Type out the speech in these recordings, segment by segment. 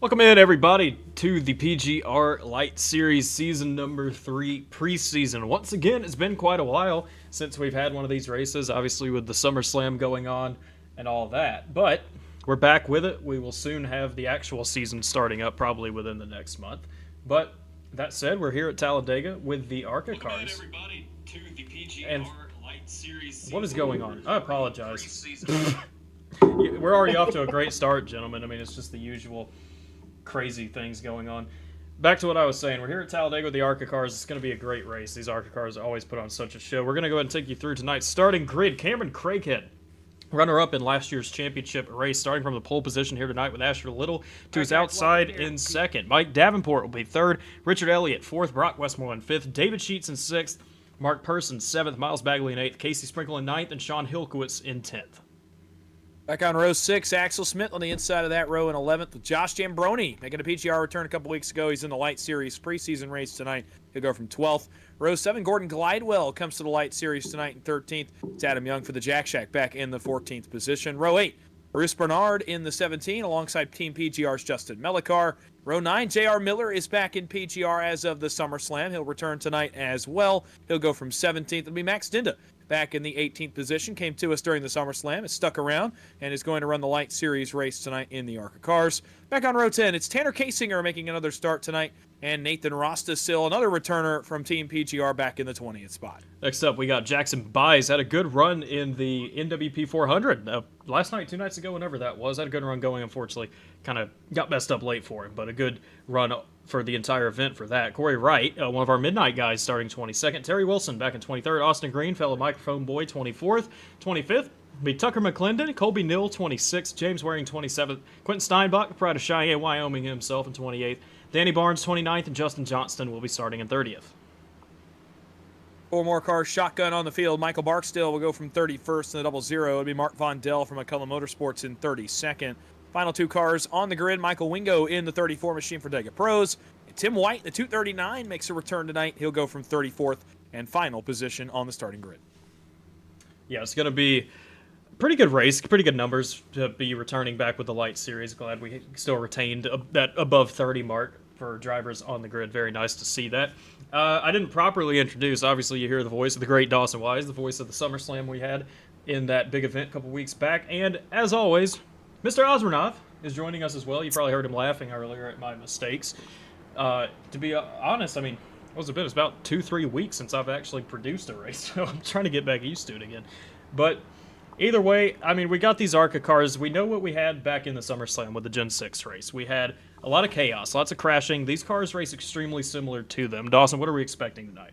Welcome in, everybody, to the PGR Lite Series Season number 3 preseason. Once again, it's been quite a while since we've had one of these races, obviously with the SummerSlam going on and all that. But we're back with it. We will soon have the actual season starting up, probably within the next month. But that said, we're here at Talladega with the ARCA cars. Welcome in, everybody, to the PGR And Lite Series. what is going on? I apologize. We're already off to a great start, gentlemen. I mean, it's just the usual crazy things going on. Back to what I was saying, we're here at Talladega with the ARCA cars. It's going to be a great race. These ARCA cars always put on such a show. We're going to go ahead and take you through tonight's starting grid. Cameron Craighead, runner-up in last year's championship race, starting from the pole position here tonight with Asher Little to his outside in second. Mike Davenport will be third, Richard Elliott fourth, Brock Westmoreland fifth, David Sheets in sixth, Mark Person seventh, Miles Bagley in eighth, Casey Sprinkle in ninth, and Sean Hilkowitz in 10th. Back on row 6, Axel Smith on the inside of that row in 11th with Josh Jambroni making a PGR return a couple weeks ago. He's in the Lite Series preseason race tonight. He'll go from 12th. Row 7, Gordon Glidewell comes to the Lite Series tonight in 13th. It's Adam Young for the Jack Shack back in the 14th position. Row 8, Bruce Bernard in the 17 alongside Team PGR's Justin Melikar. Row 9, JR Miller is back in PGR as of the SummerSlam. He'll return tonight as well. He'll go from 17th. It'll be Max Dinda back in the 18th position. Came to us during the SummerSlam. Has stuck around and is going to run the Lite Series race tonight in the ARCA cars. Back on row 10, it's Tanner Kasinger making another start tonight, and Nathan Rostasil, another returner from Team PGR, back in the 20th spot. Next up, we got Jackson Byes. Had a good run in the NWP 400 last night, 2 nights ago, whenever that was. Had a good run going. Unfortunately, kind of got messed up late for him, but a good run for the entire event for that. Corey Wright, one of our midnight guys, starting 22nd. Terry Wilson back in 23rd. Austin Green, fellow microphone boy, 24th. 25th, be Tucker McClendon. Colby Nill, 26th. James Waring, 27th. Quentin Steinbach, the pride of Cheyenne, Wyoming himself, in 28th. Danny Barnes, 29th, and Justin Johnston will be starting in 30th. 4 more cars shotgun on the field. Michael Barksdale will go from 31st in the 00. It'll be Mark Von Dell from McCullough Motorsports in 32nd. Final 2 cars on the grid. Michael Wingo in the 34 machine for Dega Pros. And Tim White, the 239, makes a return tonight. He'll go from 34th and final position on the starting grid. Yeah, it's going to be a pretty good race, pretty good numbers to be returning back with the Lite Series. Glad we still retained that above 30 mark for drivers on the grid. Very nice to see that. I didn't properly introduce, obviously you hear the voice of the great Dawson Wise, the voice of the SummerSlam we had in that big event a couple weeks back. And as always, Mr. Aswarnauth is joining us as well. You probably heard him laughing earlier at my mistakes. To be honest, I mean, what was it been? It's about 2-3 weeks since I've actually produced a race, so I'm trying to get back used to it again. But either way, I mean, we got these ARCA cars. We know what we had back in the SummerSlam with the Gen 6 race. We had a lot of chaos, lots of crashing. These cars race extremely similar to them. Dawson, what are we expecting tonight?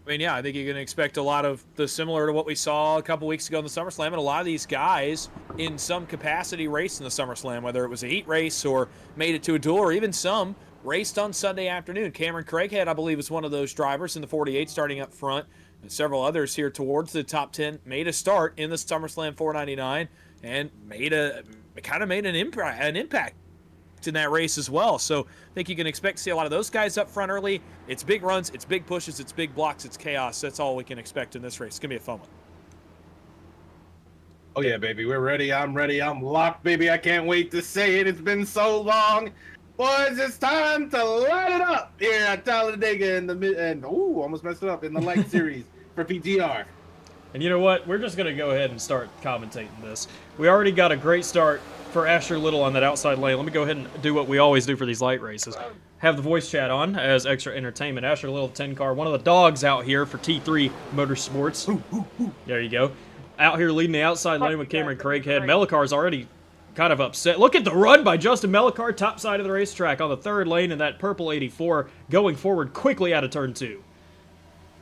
I mean, yeah, I think you're going to expect a lot of the similar to what we saw a couple weeks ago in the SummerSlam, and a lot of these guys in some capacity raced in the SummerSlam, whether it was a heat race or made it to a duel, or even some raced on Sunday afternoon. Cameron Craighead, I believe, is one of those drivers in the 48 starting up front, and several others here towards the top 10 made a start in the SummerSlam 499 and made an impact in that race as well. So I think you can expect to see a lot of those guys up front early. It's big runs, it's big pushes, it's big blocks, it's chaos. That's all we can expect in this race. It's going to be a fun one. Oh yeah, baby, we're ready. I'm ready. I'm locked, baby. I can't wait to say it. It's been so long. Boys, it's time to light it up here at Talladega in the almost messed it up in the Lite Series for PGR. And you know what? We're just going to go ahead and start commentating this. We already got a great start for Asher Little on that outside lane. Let me go ahead and do what we always do for these light races. Have the voice chat on as extra entertainment. Asher Little, 10 car, one of the dogs out here for T3 Motorsports. There you go. Out here leading the outside lane with Cameron Craighead. Melikar's already kind of upset. Look at the run by Justin Melikar, top side of the racetrack on the 3rd lane in that purple 84, going forward quickly out of turn 2.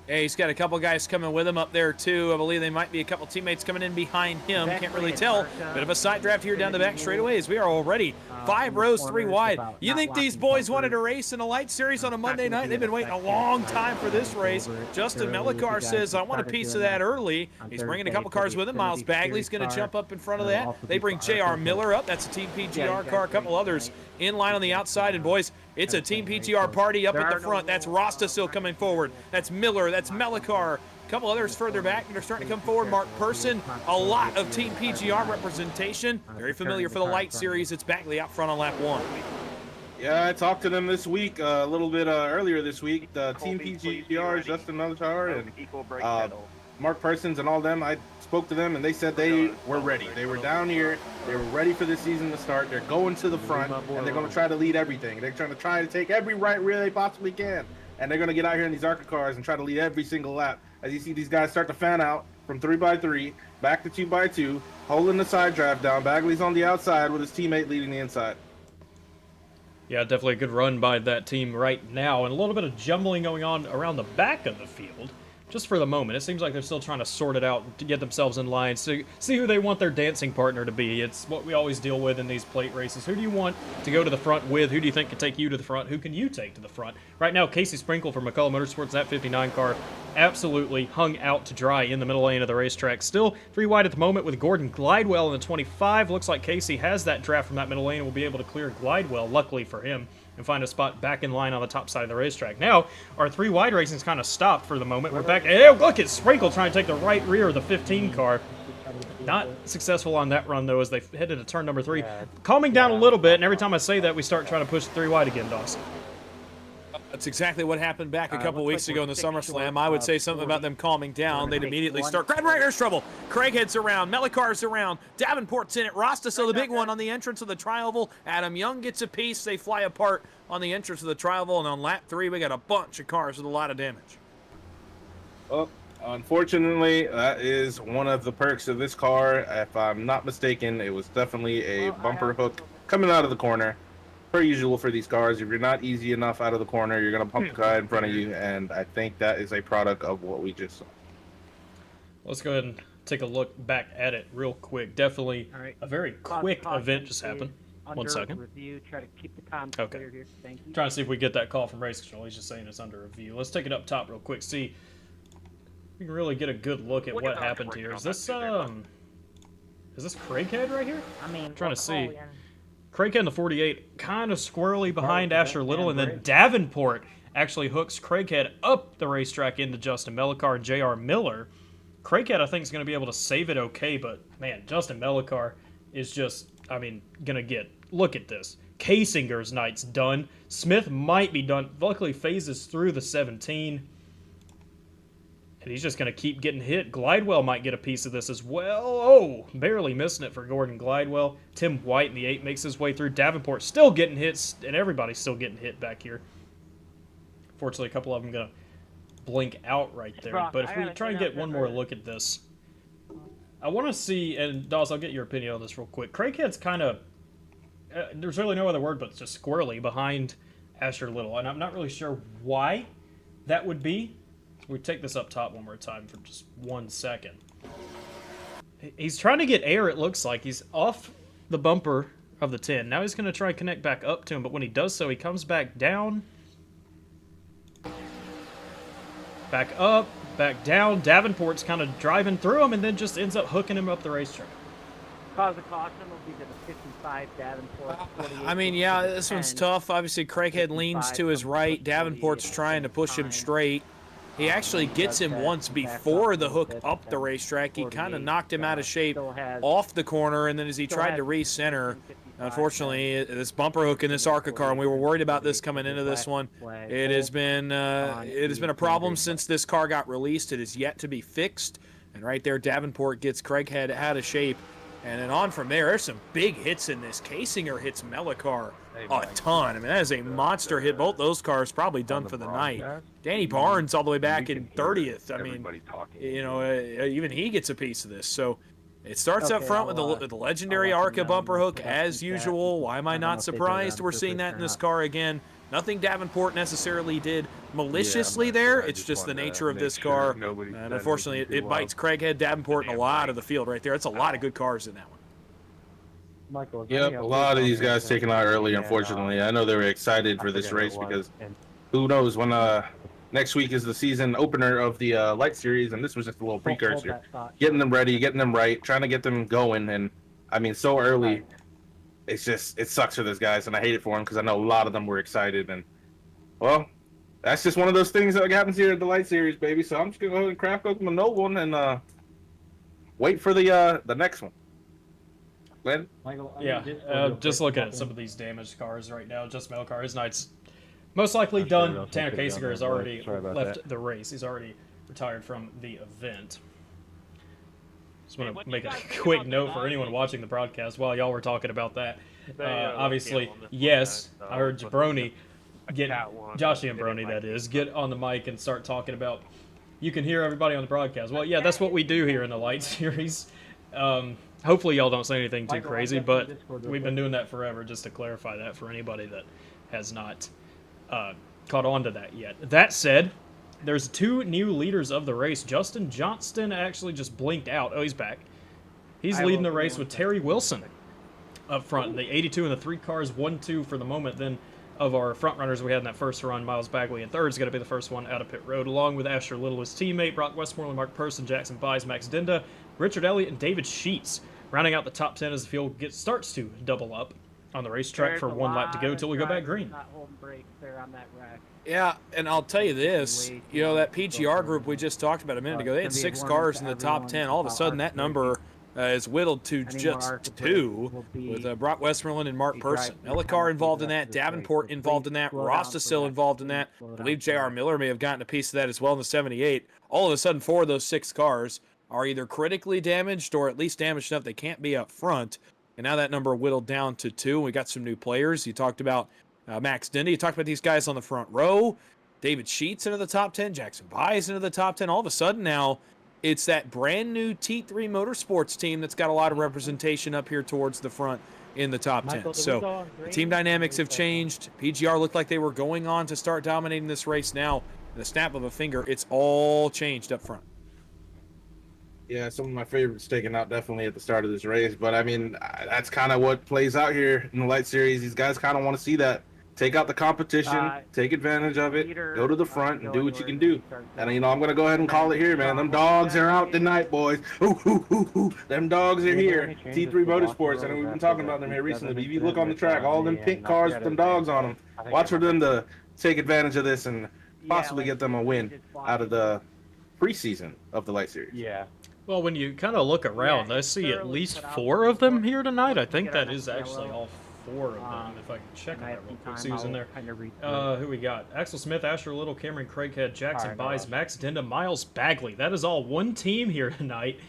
Yeah, he's got a couple guys coming with him up there, too. I believe they might be a couple teammates coming in behind him. Can't really tell. Bit of a side draft here down the back straightaways. We are already 5 rows, 3 wide. You think these boys wanted a race in a Lite Series on a Monday night? They've been waiting a long time for this race. Justin Melikar says, I want a piece of that early. He's bringing a couple cars with him. Miles Bagley's going to jump up in front of that. They bring JR Miller up. That's a Team PGR car. A couple others in line on the outside. And, boys, it's a Team PGR party up at the front. That's Rostasil coming forward. That's Miller. That's Melikar. couple others further back that are starting to come forward. Mark Person, a lot of Team PGR representation. Very familiar for the Light Series. It's Bagley out front on lap 1. Yeah, I talked to them this week, a little bit earlier this week. Team PGR, Justin Melchar, and Mark Persons and all them. I spoke to them, and they said they were ready. They were down here. They were ready for the season to start. They're going to the front, and they're going to try to lead everything. They're trying to take every right rear they possibly can, and they're going to get out here in these ARCA cars and try to lead every single lap. As you see these guys start to fan out from 3x3, back to 2x2, holding the side drive down. Bagley's on the outside with his teammate leading the inside. Yeah, definitely a good run by that team right now, and a little bit of jumbling going on around the back of the field. Just for the moment, it seems like they're still trying to sort it out to get themselves in line, see who they want their dancing partner to be. It's what we always deal with in these plate races. Who do you want to go to the front with? Who do you think can take you to the front? Who can you take to the front? Right now, Casey Sprinkle from McCullough Motorsports, that 59 car, absolutely hung out to dry in the middle lane of the racetrack. Still 3 wide at the moment with Gordon Glidewell in the 25. Looks like Casey has that draft from that middle lane and will be able to clear Glidewell, luckily for him, and find a spot back in line on the top side of the racetrack. Now, our 3 wide racing's kind of stopped for the moment. We're back. Hey, look at Sprinkle trying to take the right rear of the 15 car. Not successful on that run, though, as they headed to turn number 3. Calming down a little bit, and every time I say that, we start trying to push 3 wide again, Dawson. That's exactly what happened back a couple weeks ago in the SummerSlam. I would say something about them calming down. They'd immediately start grabbing right rear's trouble. Craighead's around. Melicar's around. Davenport's in it. Rasta still the big one on the entrance of the tri-oval. Adam Young gets a piece. They fly apart on the entrance of the tri-oval. And on lap 3, we got a bunch of cars with a lot of damage. Well, unfortunately, that is one of the perks of this car. If I'm not mistaken, it was definitely a bumper hook coming out of the corner. Per usual for these cars, if you're not easy enough out of the corner, you're going to pump the car in front of you, and I think that is a product of what we just saw. Let's go ahead and take a look back at it real quick. Definitely a very quick event just happened. 1 second. Review. Try to keep the time Okay. clear here. Thank you. Trying to see if we get that call from race control. He's just saying it's under review. Let's take it up top real quick. See, we can really get a good look at what happened here. Is this Craighead right here? I mean, I'm trying to see. in. Craighead in the 48, kind of squirrely behind Asher Little, and then Davenport actually hooks Craighead up the racetrack into Justin Melicar and J.R. Miller. Craighead, I think, is going to be able to save it okay, but, man, Justin Melicar is just, I mean, going to get, look at this. Kasinger's night's done. Smith might be done. Luckily, phases through the 17. And he's just going to keep getting hit. Glidewell might get a piece of this as well. Oh, barely missing it for Gordon Glidewell. Tim White in the 8 makes his way through. Davenport still getting hits, and everybody's still getting hit back here. Fortunately, a couple of them going to blink out right there. But if we try and get one more look at this, I want to see, and Dawes, I'll get your opinion on this real quick. Craighead's kind of, there's really no other word but just squirrely behind Asher Little, and I'm not really sure why that would be. We take this up top one more time for just 1 second. He's trying to get air, it looks like. He's off the bumper of the 10. Now he's going to try and connect back up to him, but when he does so, he comes back down. Back up, back down. Davenport's kind of driving through him and then just ends up hooking him up the racetrack. Cause of caution will be to the 55 Davenport. I mean, yeah, this one's tough. Obviously, Craighead leans to his right. Davenport's trying to push him straight. He actually gets him once before the hook up the racetrack. He kind of knocked him out of shape off the corner, and then as he tried to recenter, unfortunately, this bumper hook in this ARCA car, and we were worried about this coming into this one. It has been a problem since this car got released. It is yet to be fixed, and right there, Davenport gets Craighead out of shape. And then on from there, there's some big hits in this. Kasinger hits Melicar a ton. I mean, that is a monster hit. Both those cars probably done for the night. Danny Barnes all the way back in 30th. I mean, you know, even he gets a piece of this. So it starts up front with the legendary ARCA bumper hook as usual. Why am I not surprised we're seeing that in this car again? Nothing Davenport necessarily did maliciously there. It's just the nature of this car. And unfortunately, it bites Craighead, Davenport, and a lot of the field right there. It's a lot of good cars in that one. Yep, a lot of these guys taken out early, unfortunately. I know they were excited for this race because who knows when next week is the season opener of the Light Series, and this was just a little precursor. Getting them ready, getting them right, trying to get them going, and I mean, so early. It's just, it sucks for those guys, and I hate it for them because I know a lot of them were excited. And, well, that's just one of those things that happens here at the Light Series, baby. So I'm just gonna go ahead and craft open the note one and wait for the next one. Glenn? Yeah, just looking at some of these damaged cars right now. Just mail cars. Knight's most likely done. Tanner Kasiger has already left the race. He's already retired from the event. Just want to make a quick note for anyone watching the broadcast while y'all were talking about that. Obviously, yes, I heard Jabroni get Josh Ambroni, that is, get on the mic and start talking about. You can hear everybody on the broadcast. Well, yeah, that's what we do here in the Light Series. Hopefully, y'all don't say anything too crazy, but we've been doing that forever. Just to clarify that for anybody that has not caught on to that yet. That said, there's 2 new leaders of the race. Justin Johnston actually just blinked out. Oh, he's back. He's leading the race with Terry Wilson up front. The 82 and the 3 cars, 1-2 for the moment. Then of our front runners we had in that first run, Miles Bagley in third is going to be the first one out of pit road, along with Asher Little, his teammate, Brock Westmoreland, Mark Person, Jackson Byes, Max Dinda, Richard Elliott, and David Sheets. Rounding out the top 10 as the field starts to double up on the racetrack for 1 lap to go till we go back green. Not holding brakes there on that rack. Yeah, and I'll tell you this, you know, that PGR group we just talked about a minute ago, they had 6 cars in the top 10. All of a sudden, that number is whittled to just 2 with Brock Westmoreland and Mark Person. Ellicar involved in that, Davenport involved in that, Rostasil involved in that. I believe J.R. Miller may have gotten a piece of that as well in the 78. All of a sudden, 4 of those 6 cars are either critically damaged or at least damaged enough they can't be up front. And now that number whittled down to 2. We got some new players. You talked about Max Dindy. You talked about these guys on the front row. David Sheets into the top 10. Jackson Byes into the top 10. All of a sudden now, it's that brand new T3 Motorsports team that's got a lot of representation up here towards the front in the top 10. So the team dynamics have changed. PGR looked like they were going on to start dominating this race. Now, in the snap of a finger, it's all changed up front. Yeah, some of my favorites taken out definitely at the start of this race. But, I mean, that's kind of what plays out here in the Light Series. These guys kind of want to see that. Take out the competition, take advantage of it, go to the front, and do what you can do. And, you know, I'm going to go ahead and call it here, man. Them dogs are out tonight, boys. Ooh, ooh, ooh, ooh. Them dogs are here. T3 Motorsports, and we've been talking about them here recently. But if you look on the track, all them pink cars with them dogs on them, watch for them to take advantage of this and possibly get them a win out of the preseason of the Light Series. Yeah. Well, when you kind of look around, I see at least 4 of them here tonight. I think that is actually all 4 of them, if I can check on that real quick. See who's in there. Who we got? Axel Smith, Asher Little, Cameron Craighead, Jackson Byes, Max Dinda, Miles Bagley. That is all one team here tonight.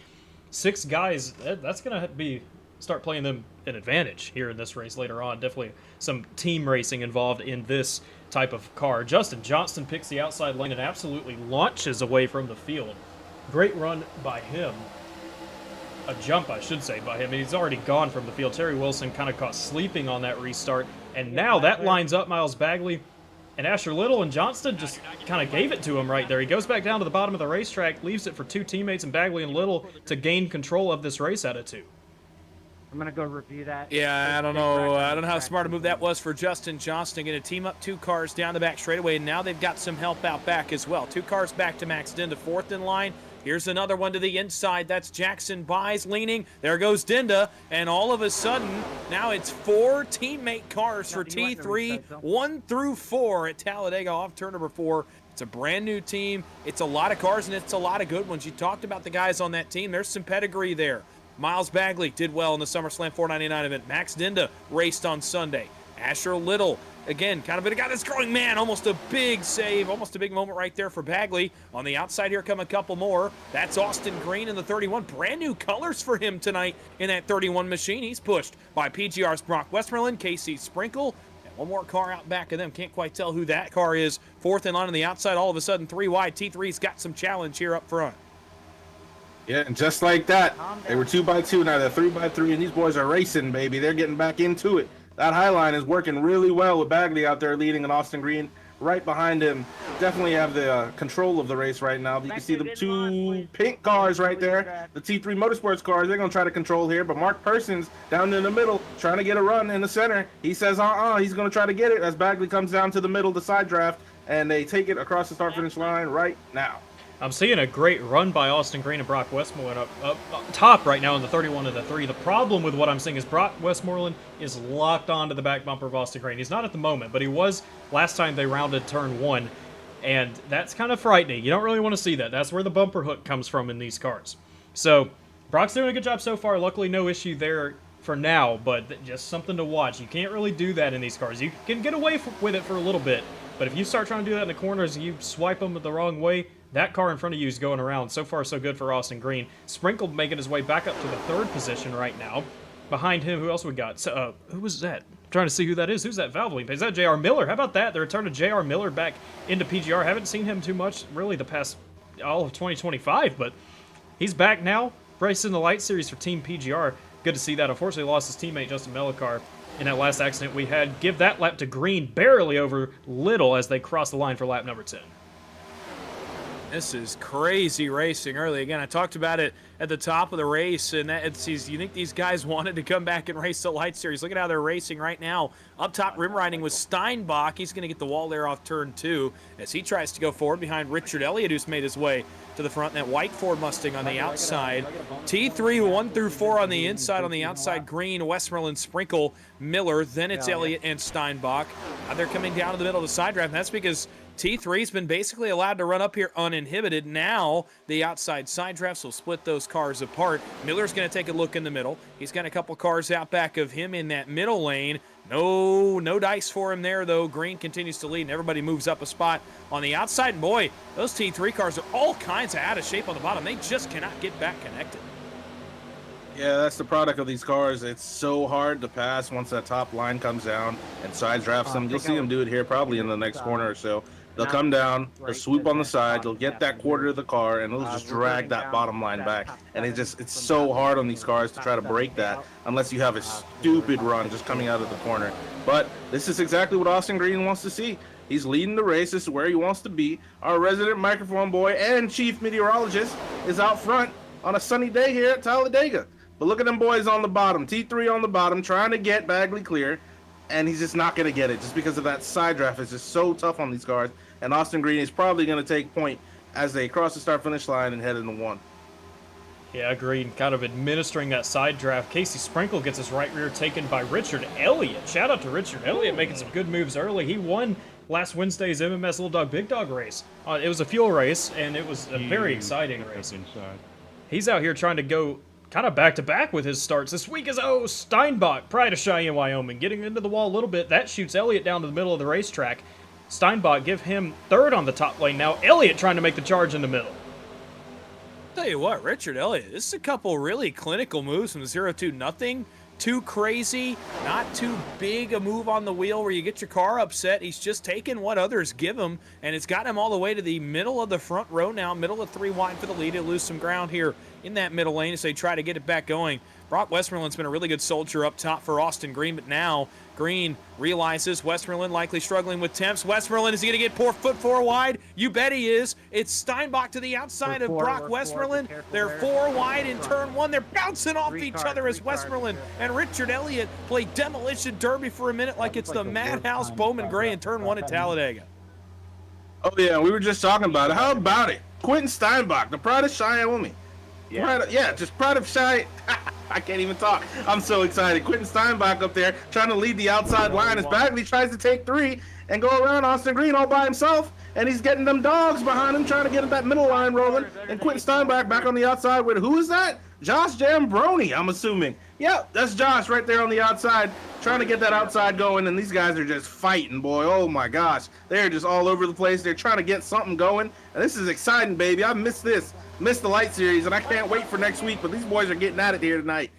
6 guys. That's going to start playing them an advantage here in this race later on. Definitely some team racing involved in this type of car. Justin Johnston picks the outside lane and absolutely launches away from the field. Great run by him. A jump, I should say, by him. He's already gone from the field. Terry Wilson kind of caught sleeping on that restart. And now that lines up Miles Bagley. And Asher Little and Johnston just kind of gave it to him right there. He goes back down to the bottom of the racetrack, leaves it for 2 teammates and Bagley and Little to gain control of this race out of 2. I'm going to go review that. Yeah, I don't know. I don't know how smart a move that was for Justin Johnston. Going to team up 2 cars down the back straightaway. And now they've got some help out back as well. 2 cars back to Max Dinda, 4th in line. Here's another one to the inside. That's Jackson Byes leaning. There goes Dinda. And all of a sudden, now it's 4 teammate cars for T3, 1 through 4 at Talladega off turn number 4. It's a brand new team. It's a lot of cars, and it's a lot of good ones. You talked about the guys on that team. There's some pedigree there. Miles Bagley did well in the SummerSlam 499 event. Max Dinda raced on Sunday. Asher Little, again, kind of been a guy that's growing. Man, almost a big save, almost a big moment right there for Bagley. On the outside here come a couple more. That's Austin Green in the 31. Brand new colors for him tonight in that 31 machine. He's pushed by PGR's Brock Westmoreland, KC Sprinkle. And one more car out back of them. Can't quite tell who that car is. 4th in line on the outside. All of a sudden, 3 wide. T3's got some challenge here up front. Yeah, and just like that, they were 2x2, now they're 3x3, and these boys are racing, baby. They're getting back into it. That high line is working really well with Bagley out there leading and Austin Green right behind him. Definitely have the control of the race right now. You can see the 2 pink cars right there, the T3 Motorsports cars. They're going to try to control here, but Mark Persons down in the middle trying to get a run in the center. He says, he's going to try to get it as Bagley comes down to the middle, the side draft, and they take it across the start-finish line right now. I'm seeing a great run by Austin Green and Brock Westmoreland up top right now in the 31 and the 3. The problem with what I'm seeing is Brock Westmoreland is locked onto the back bumper of Austin Green. He's not at the moment, but he was last time they rounded turn 1. And that's kind of frightening. You don't really want to see that. That's where the bumper hook comes from in these cars. So, Brock's doing a good job so far. Luckily, no issue there for now, but just something to watch. You can't really do that in these cars. You can get away with it for a little bit, but if you start trying to do that in the corners and you swipe them the wrong way, that car in front of you is going around. So far, so good for Austin Green. Sprinkle making his way back up to the 3rd position right now. Behind him, who else we got? So, who was that? I'm trying to see who that is. Who's that Valvoline? Is that JR Miller? How about that? The return of JR Miller back into PGR. Haven't seen him too much, really, the past all of 2025, but he's back now, racing the Light Series for Team PGR. Good to see that. Unfortunately, lost his teammate, Justin Mellicar, in that last accident we had. Give that lap to Green, barely over Little as they cross the line for lap number 10. This is crazy racing early. Again, I talked about it at the top of the race, and you think these guys wanted to come back and race the Light Series. Look at how they're racing right now. Up top, rim riding with Steinbach. He's going to get the wall there off turn 2 as he tries to go forward behind Richard Elliott, who's made his way to the front. And that white Ford Mustang on the outside. T3, 1 through 4 on the inside. On the outside, Green, Westmoreland, Sprinkle, Miller. Then it's Elliott and Steinbach. Now they're coming down to the middle of the side drive, and that's because T3's been basically allowed to run up here uninhibited. Now the outside side drafts will split those cars apart. Miller's going to take a look in the middle. He's got a couple cars out back of him in that middle lane. No dice for him there, though. Green continues to lead, and everybody moves up a spot on the outside. And boy, those T3 cars are all kinds of out of shape on the bottom. They just cannot get back connected. Yeah, that's the product of these cars. It's so hard to pass once that top line comes down and side drafts them. You'll see them do it here probably in the next corner or so. They'll come down, they'll swoop on the side, they'll get that quarter of the car, and they'll just drag that bottom line back. And it's so hard on these cars to try to break that unless you have a stupid run just coming out of the corner. But this is exactly what Austin Green wants to see. He's leading the race. This is where he wants to be. Our resident microphone boy and chief meteorologist is out front on a sunny day here at Talladega. But look at them boys on the bottom. T3 on the bottom trying to get Bagley clear. And he's just not going to get it just because of that side draft. It's just so tough on these cars. And Austin Green is probably going to take point as they cross the start-finish line and head into 1. Yeah, Green kind of administering that side draft. Casey Sprinkle gets his right rear taken by Richard Elliott. Shout out to Richard Elliott making some good moves early. He won last Wednesday's MMS Little Dog Big Dog race. It was a fuel race, and it was a very exciting race. He's out here trying to go kind of back-to-back with his starts. This week is, Steinbach, Pride of Cheyenne, Wyoming, getting into the wall a little bit. That shoots Elliott down to the middle of the racetrack. Steinbach give him 3rd on the top lane. Now Elliott trying to make the charge in the middle. Tell you what, Richard Elliott, this is a couple really clinical moves from 0-2 nothing. Too crazy, not too big a move on the wheel where you get your car upset. He's just taking what others give him, and it's gotten him all the way to the middle of the front row now, middle of 3 wide for the lead. He'll lose some ground here in that middle lane as they try to get it back going. Brock Westmoreland's been a really good soldier up top for Austin Green, but now Green realizes Westmoreland likely struggling with temps. Westmoreland, is he going to get poor foot 4 wide? You bet he is. It's Steinbach to the outside of Brock Westmoreland. They're 4 wide in turn 1. They're bouncing off each other as Westmoreland and Richard Elliott play demolition derby for a minute like it's the Madhouse Bowman Gray in turn 1 at Talladega. Oh, yeah, we were just talking about it. How about it? Quentin Steinbach, the pride of Cheyenne Women. Yeah, just proud of Cheyenne. I can't even talk. I'm so excited. Quentin Steinbach up there trying to lead the outside line as Bagley tries to take 3 and go around Austin Green all by himself. And he's getting them dogs behind him trying to get that middle line rolling. And Quentin Steinbach back on the outside with, who is that? Josh Jambroni, I'm assuming. Yep, that's Josh right there on the outside trying to get that outside going. And these guys are just fighting, boy. Oh, my gosh. They're just all over the place. They're trying to get something going. And this is exciting, baby. I missed this. Missed the Light Series, and I can't wait for next week, but these boys are getting at it here tonight.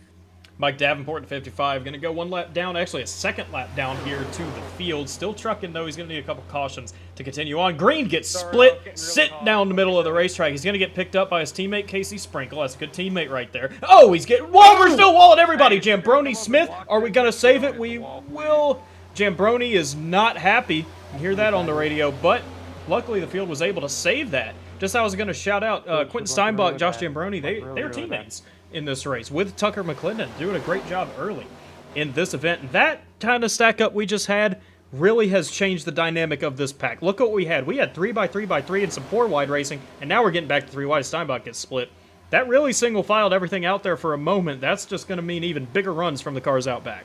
Mike Davenport in 55, going to go 1 lap down, actually a 2nd lap down here to the field. Still trucking, though. He's going to need a couple cautions to continue on. Green gets split, sit down the middle of the racetrack. He's going to get picked up by his teammate, Casey Sprinkle. That's a good teammate right there. Oh, he's getting... Whoa, we're still walling everybody. Jambroni Smith, are we going to save it? We will. Jambroni is not happy. You can hear that on the radio, but luckily the field was able to save that. Just I was going to shout out Quentin Steinbach, Josh Jambroni. They're teammates in this race with Tucker McClendon, doing a great job early in this event. And that kind of stack up we just had really has changed the dynamic of this pack. Look what we had. We had 3x3x3 and some 4 wide racing, and now we're getting back to 3 wide. Steinbach gets split. That really single filed everything out there for a moment. That's just going to mean even bigger runs from the cars out back.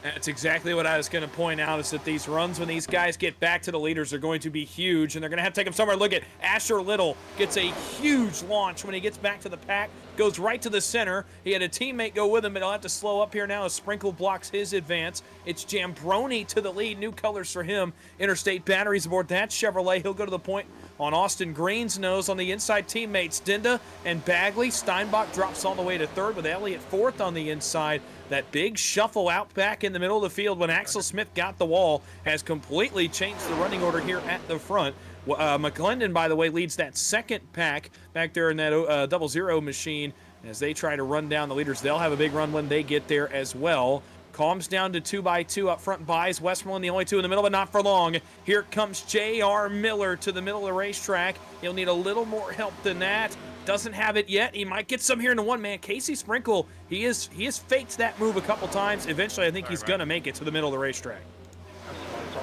That's exactly what I was going to point out, is that these runs, when these guys get back to the leaders, are going to be huge, and they're going to have to take them somewhere. Look at Asher Little gets a huge launch when he gets back to the pack, goes right to the center. He had a teammate go with him, but he'll have to slow up here now as Sprinkle blocks his advance. It's Jambroni to the lead, new colors for him. Interstate batteries aboard that Chevrolet. He'll go to the point on Austin Green's nose. On the inside, teammates Dinda and Bagley. Steinbach drops all the way to third with Elliott fourth on the inside. That big shuffle out back in the middle of the field when Axel Smith got the wall has completely changed the running order here at the front. McClendon, by the way, leads that second pack back there in that 00 machine as they try to run down the leaders. They'll have a big run when they get there as well. Calms down to 2x2 up front. Buys Westmoreland, the only two in the middle, but not for long. Here comes J.R. Miller to the middle of the racetrack. He'll need a little more help than that. Doesn't have it yet. He might get some here in the one man. Casey Sprinkle, he has faked that move a couple times. Eventually, I think he's going to make it to the middle of the racetrack.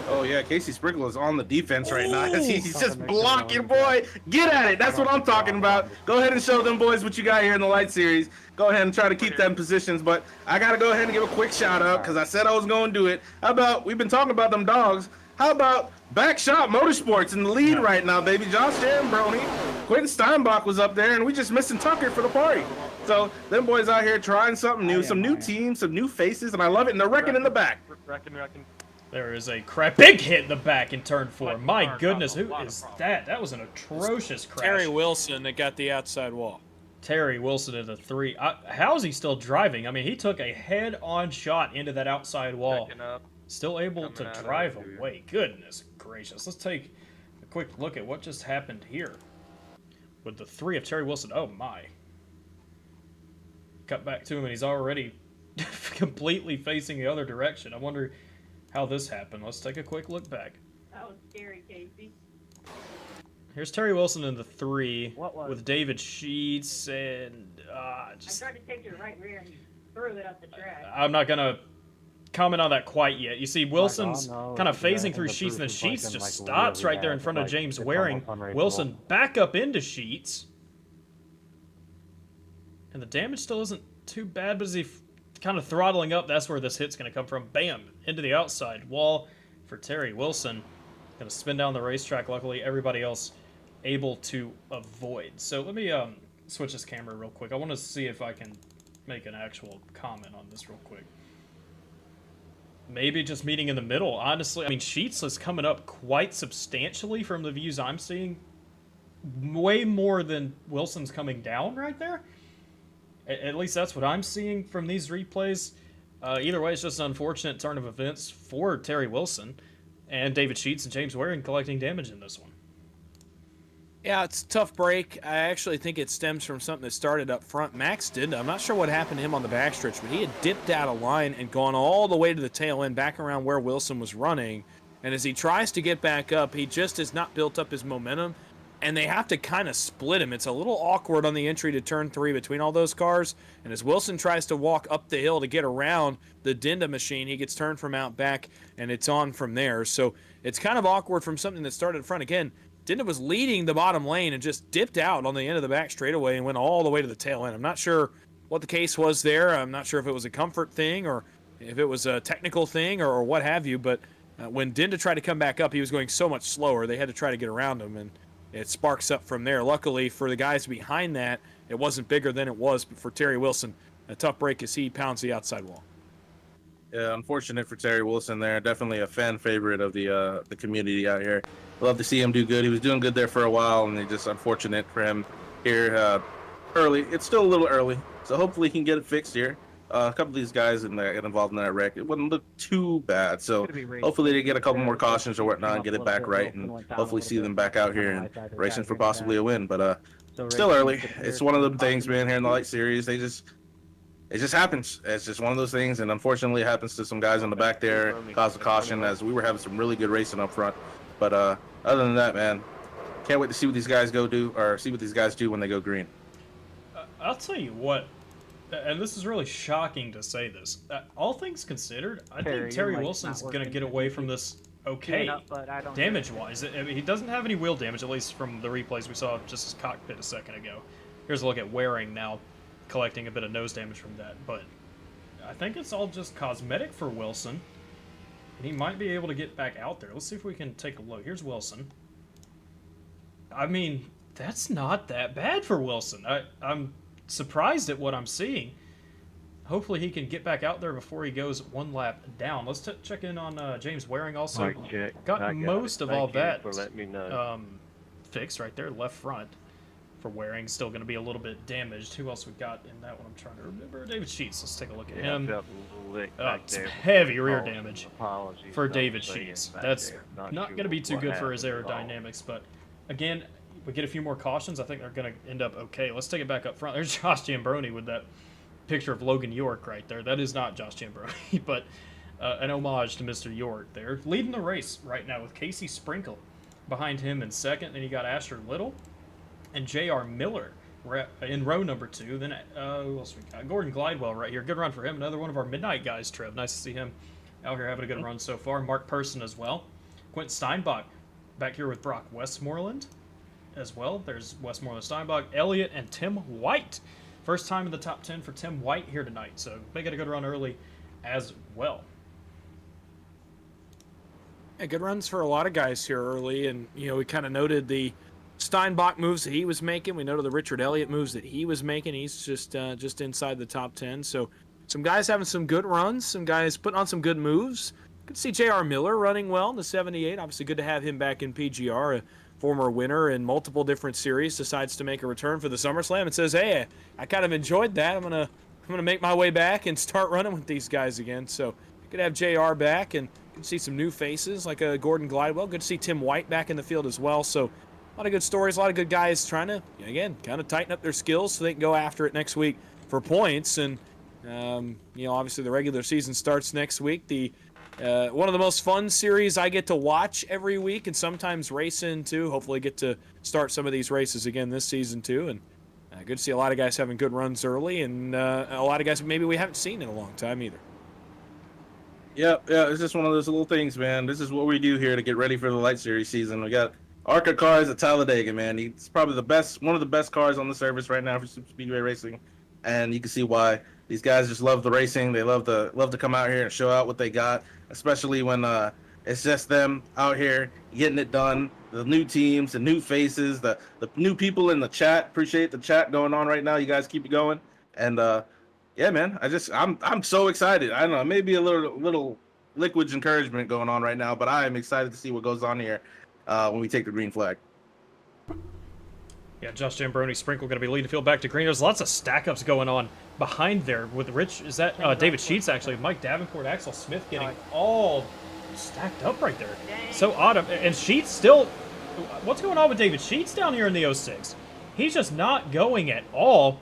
Oh, yeah, Casey Sprinkle is on the defense right now. He's just blocking, boy. Get at it. That's what I'm talking about. Go ahead and show them boys what you got here in the Light Series. Go ahead and try to keep them positions. But I got to go ahead and give a quick shout-out because I said I was going to do it. How about, we've been talking about them dogs. How about Backshot Motorsports in the lead right now, baby? Josh Jambroni, Quentin Steinbach was up there, and we just missing Tucker for the party. So them boys out here trying something new, some new teams, some new faces, and I love it, and they're wrecking in the back. There is a big hit in the back in turn 4. My goodness, who is that? That was an atrocious crash. Terry Wilson that got the outside wall. Terry Wilson in the 3. How is he still driving? I mean, he took a head-on shot into that outside wall. Still able to drive away. Goodness gracious. Let's take a quick look at what just happened here with the 3 of Terry Wilson. Oh, my. Cut back to him, and he's already completely facing the other direction. I wonder how this happened. Let's take a quick look back. That was scary, Casey. Here's Terry Wilson in the 3 What with David Sheets and I tried to take your right rear and you threw it up the track. I'm not gonna comment on that quite yet. You see, Wilson's kind of phasing through Sheets, and then Sheets just stops right there in front of James Waring. Wilson back up into Sheets, and the damage still isn't too bad, but as he kind of throttling up, that's where this hit's going to come from. Bam! Into the outside wall for Terry Wilson. Going to spin down the racetrack. Luckily, everybody else able to avoid. So let me switch this camera real quick. I want to see if I can make an actual comment on this real quick. Maybe just meeting in the middle. Honestly, I mean, Sheets is coming up quite substantially from the views I'm seeing. Way more than Wilson's coming down right there. At least that's what I'm seeing from these replays. Either way, it's just an unfortunate turn of events for Terry Wilson and David Sheets and James Waring collecting damage in this one. Yeah, it's a tough break. I actually think it stems from something that started up front. Max did. I'm not sure what happened to him on the backstretch, but he had dipped out of line and gone all the way to the tail end, back around where Wilson was running. And as he tries to get back up, he just has not built up his momentum. And they have to kind of split him. It's a little awkward on the entry to turn 3 between all those cars. And as Wilson tries to walk up the hill to get around the Dinda machine, he gets turned from out back, and it's on from there. So it's kind of awkward from something that started in front. Again, Dinda was leading the bottom lane and just dipped out on the end of the back straightaway and went all the way to the tail end. I'm not sure what the case was there. I'm not sure if it was a comfort thing or if it was a technical thing or what have you. But when Dinda tried to come back up, he was going so much slower. They had to try to get around him, and it sparks up from there. Luckily for the guys behind that, it wasn't bigger than it was. But for Terry Wilson, a tough break as he pounds the outside wall. Yeah, unfortunate for Terry Wilson there. Definitely a fan favorite of the community out here. Love to see him do good. He was doing good there for a while, and it's just unfortunate for him here early. It's still a little early, so hopefully he can get it fixed here. A couple of these guys get involved in that wreck. It wouldn't look too bad, so hopefully they get a couple more cautions or whatnot and get it back right, and hopefully see them back out here and racing for possibly a win. But still early. It's one of them things, man, here in the Light Series. It just happens. It's just one of those things, and unfortunately it happens to some guys in the back there, cause a caution, as we were having some really good racing up front. But other than that, man, can't wait to see what these guys see what these guys do when they go green. I'll tell you what, and this is really shocking to say this. All things considered, I think Terry Wilson's going to get away from this okay, damage-wise. I mean, he doesn't have any wheel damage, at least from the replays we saw just his cockpit a second ago. Here's a look at Waring now, collecting a bit of nose damage from that. But I think it's all just cosmetic for Wilson. And he might be able to get back out there. Let's see if we can take a look. Here's Wilson. I mean, that's not that bad for Wilson. I'm surprised at what I'm seeing. Hopefully he can get back out there before he goes one lap down. Let's check in on James Waring also. Mic check. Got most of all that for letting me know. fixed right there, left front. For Waring, still going to be a little bit damaged. Who else we got in that one? I'm trying to remember. David Sheets. Let's take a look at him. I felt a little lick back Some there. heavy rear damage Apologies for for David saying Sheets. back That's there. not sure going to be too what good for his happened at all. aerodynamics, but again, we get a few more cautions. I think they're going to end up okay. Let's take it back up front. There's Josh Jambroni with that picture of Logan York right there. That is not Josh Jambroni, but an homage to Mr. York there. Leading the race right now with Casey Sprinkle behind him in second. Then you got Asher Little and J.R. Miller in row number 2. Then who else we got? Gordon Glidewell right here. Good run for him. Another one of our midnight guys, Trev. Nice to see him out here having a good run so far. Mark Person as well. Quint Steinbach back here with Brock Westmoreland as well. There's Westmoreland, Steinbach, Elliott, and Tim White. First time in the top 10 for Tim White here tonight. So making a good run early as well. Yeah, good runs for a lot of guys here early, and we kind of noted the Steinbach moves that he was making. We noted the Richard Elliott moves that he was making. He's just inside the top 10. So some guys having some good runs, some guys putting on some good moves. Good to see J.R. Miller running well in the 78. Obviously good to have him back in PGR, a former winner in multiple different series, decides to make a return for the SummerSlam and says, hey, I kind of enjoyed that. I'm gonna make my way back and start running with these guys again. So good to have JR back, and good to see some new faces like Gordon Glidewell. Good to see Tim White back in the field as well. So a lot of good stories, a lot of good guys trying to, again, kind of tighten up their skills so they can go after it next week for points. And, obviously the regular season starts next week. The one of the most fun series I get to watch every week and sometimes race in too. Hopefully get to start some of these races again this season too. And good to see a lot of guys having good runs early, and a lot of guys maybe we haven't seen in a long time either. Yeah, it's just one of those little things, man. This is what we do here to get ready for the Light Series season. We got ARCA cars at Talladega, man. It's probably one of the best cars on the service right now for Superspeedway racing, and you can see why. These guys just love the racing. They love to come out here and show out what they got, especially when it's just them out here getting it done. The new teams, the new faces, the new people in the chat. Appreciate the chat going on right now. You guys keep it going, and yeah, man. I'm so excited. I don't know, maybe a little liquids encouragement going on right now, but I am excited to see what goes on here when we take the green flag. Yeah, Josh Jambroni, Sprinkle going to be leading the field back to green. There's lots of stack-ups going on behind there with Rich. Is that David Sheets, actually? Mike Davenport, Axel Smith getting all stacked up right there. So odd. And Sheets still... What's going on with David Sheets down here in the 06? He's just not going at all.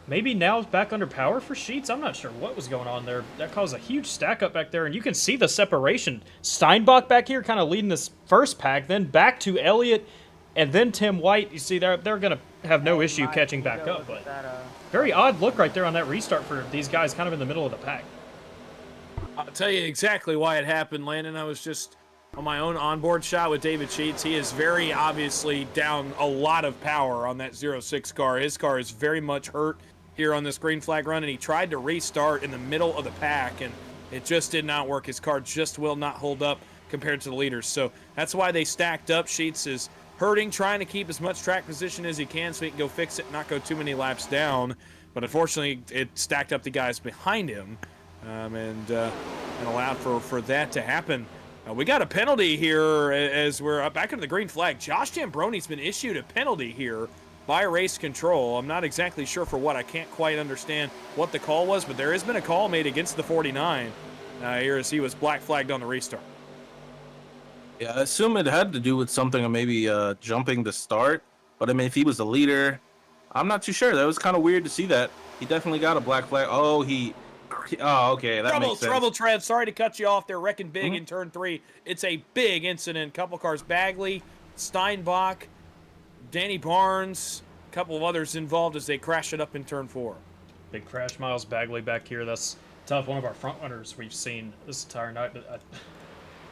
Maybe now back under power for Sheets. I'm not sure what was going on there. That caused a huge stack up back there, and you can see the separation. Steinbach back here kind of leading this first pack, then back to Elliott, and then Tim White. You see, they're going to have no issue catching back up, but very odd look right there on that restart for these guys kind of in the middle of the pack. I'll tell you exactly why it happened, Landon. I was just on my own onboard shot with David Sheets. He is very obviously down a lot of power on that 06 car. His car is very much hurt here on this green flag run, and he tried to restart in the middle of the pack, and it just did not work. His car just will not hold up compared to the leaders. So that's why they stacked up. Sheets is hurting, trying to keep as much track position as he can so he can go fix it and not go too many laps down. But unfortunately, it stacked up the guys behind him and allowed for that to happen. We got a penalty here as we're back into the green flag. Josh Jambroni's been issued a penalty here by race control. I'm not exactly sure for what. I can't quite understand what the call was, but there has been a call made against the 49 here as he was black flagged on the restart. Yeah, I assume it had to do with something of maybe jumping the start. But I mean, if he was the leader, I'm not too sure. That was kind of weird to see that. He definitely got a black flag. Oh, okay, that makes sense. Trouble, Trev. Sorry to cut you off. They're wrecking big in turn 3. It's a big incident. Couple cars, Bagley, Steinbach, Danny Barnes, a couple of others involved as they crash it up in turn 4. Big crash, Miles Bagley back here. That's tough. One of our front runners we've seen this entire night, but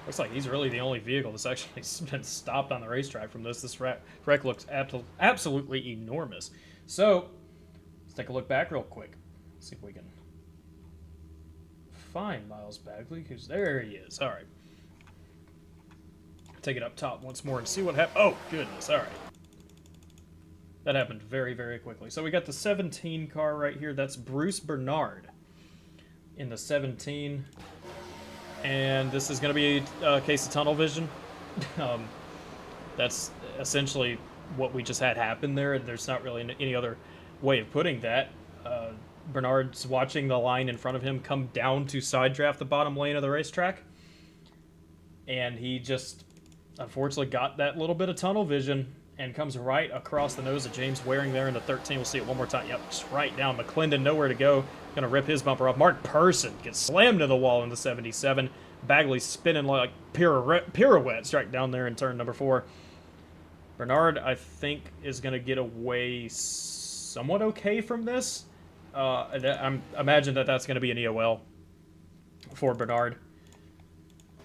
looks like he's really the only vehicle that's actually been stopped on the racetrack from this. This wreck looks absolutely enormous. So let's take a look back real quick. See if we can find Miles Bagley, because there he is. All right. Take it up top once more and see what happens. Oh, goodness. All right. That happened very, very quickly. So we got the 17 car right here. That's Bruce Bernard in the 17. And this is going to be a case of tunnel vision. That's essentially what we just had happen there. There's not really any other way of putting that. Bernard's watching the line in front of him come down to side draft the bottom lane of the racetrack. And he just, unfortunately, got that little bit of tunnel vision and comes right across the nose of James Waring there in the 13. We'll see it one more time. Yep, just right down. McClendon, nowhere to go. Going to rip his bumper off. Mark Person gets slammed to the wall in the 77. Bagley spinning like pirouettes right down there in turn number 4. Bernard, I think, is going to get away somewhat okay from this. I imagine that that's going to be an EOL for Bernard.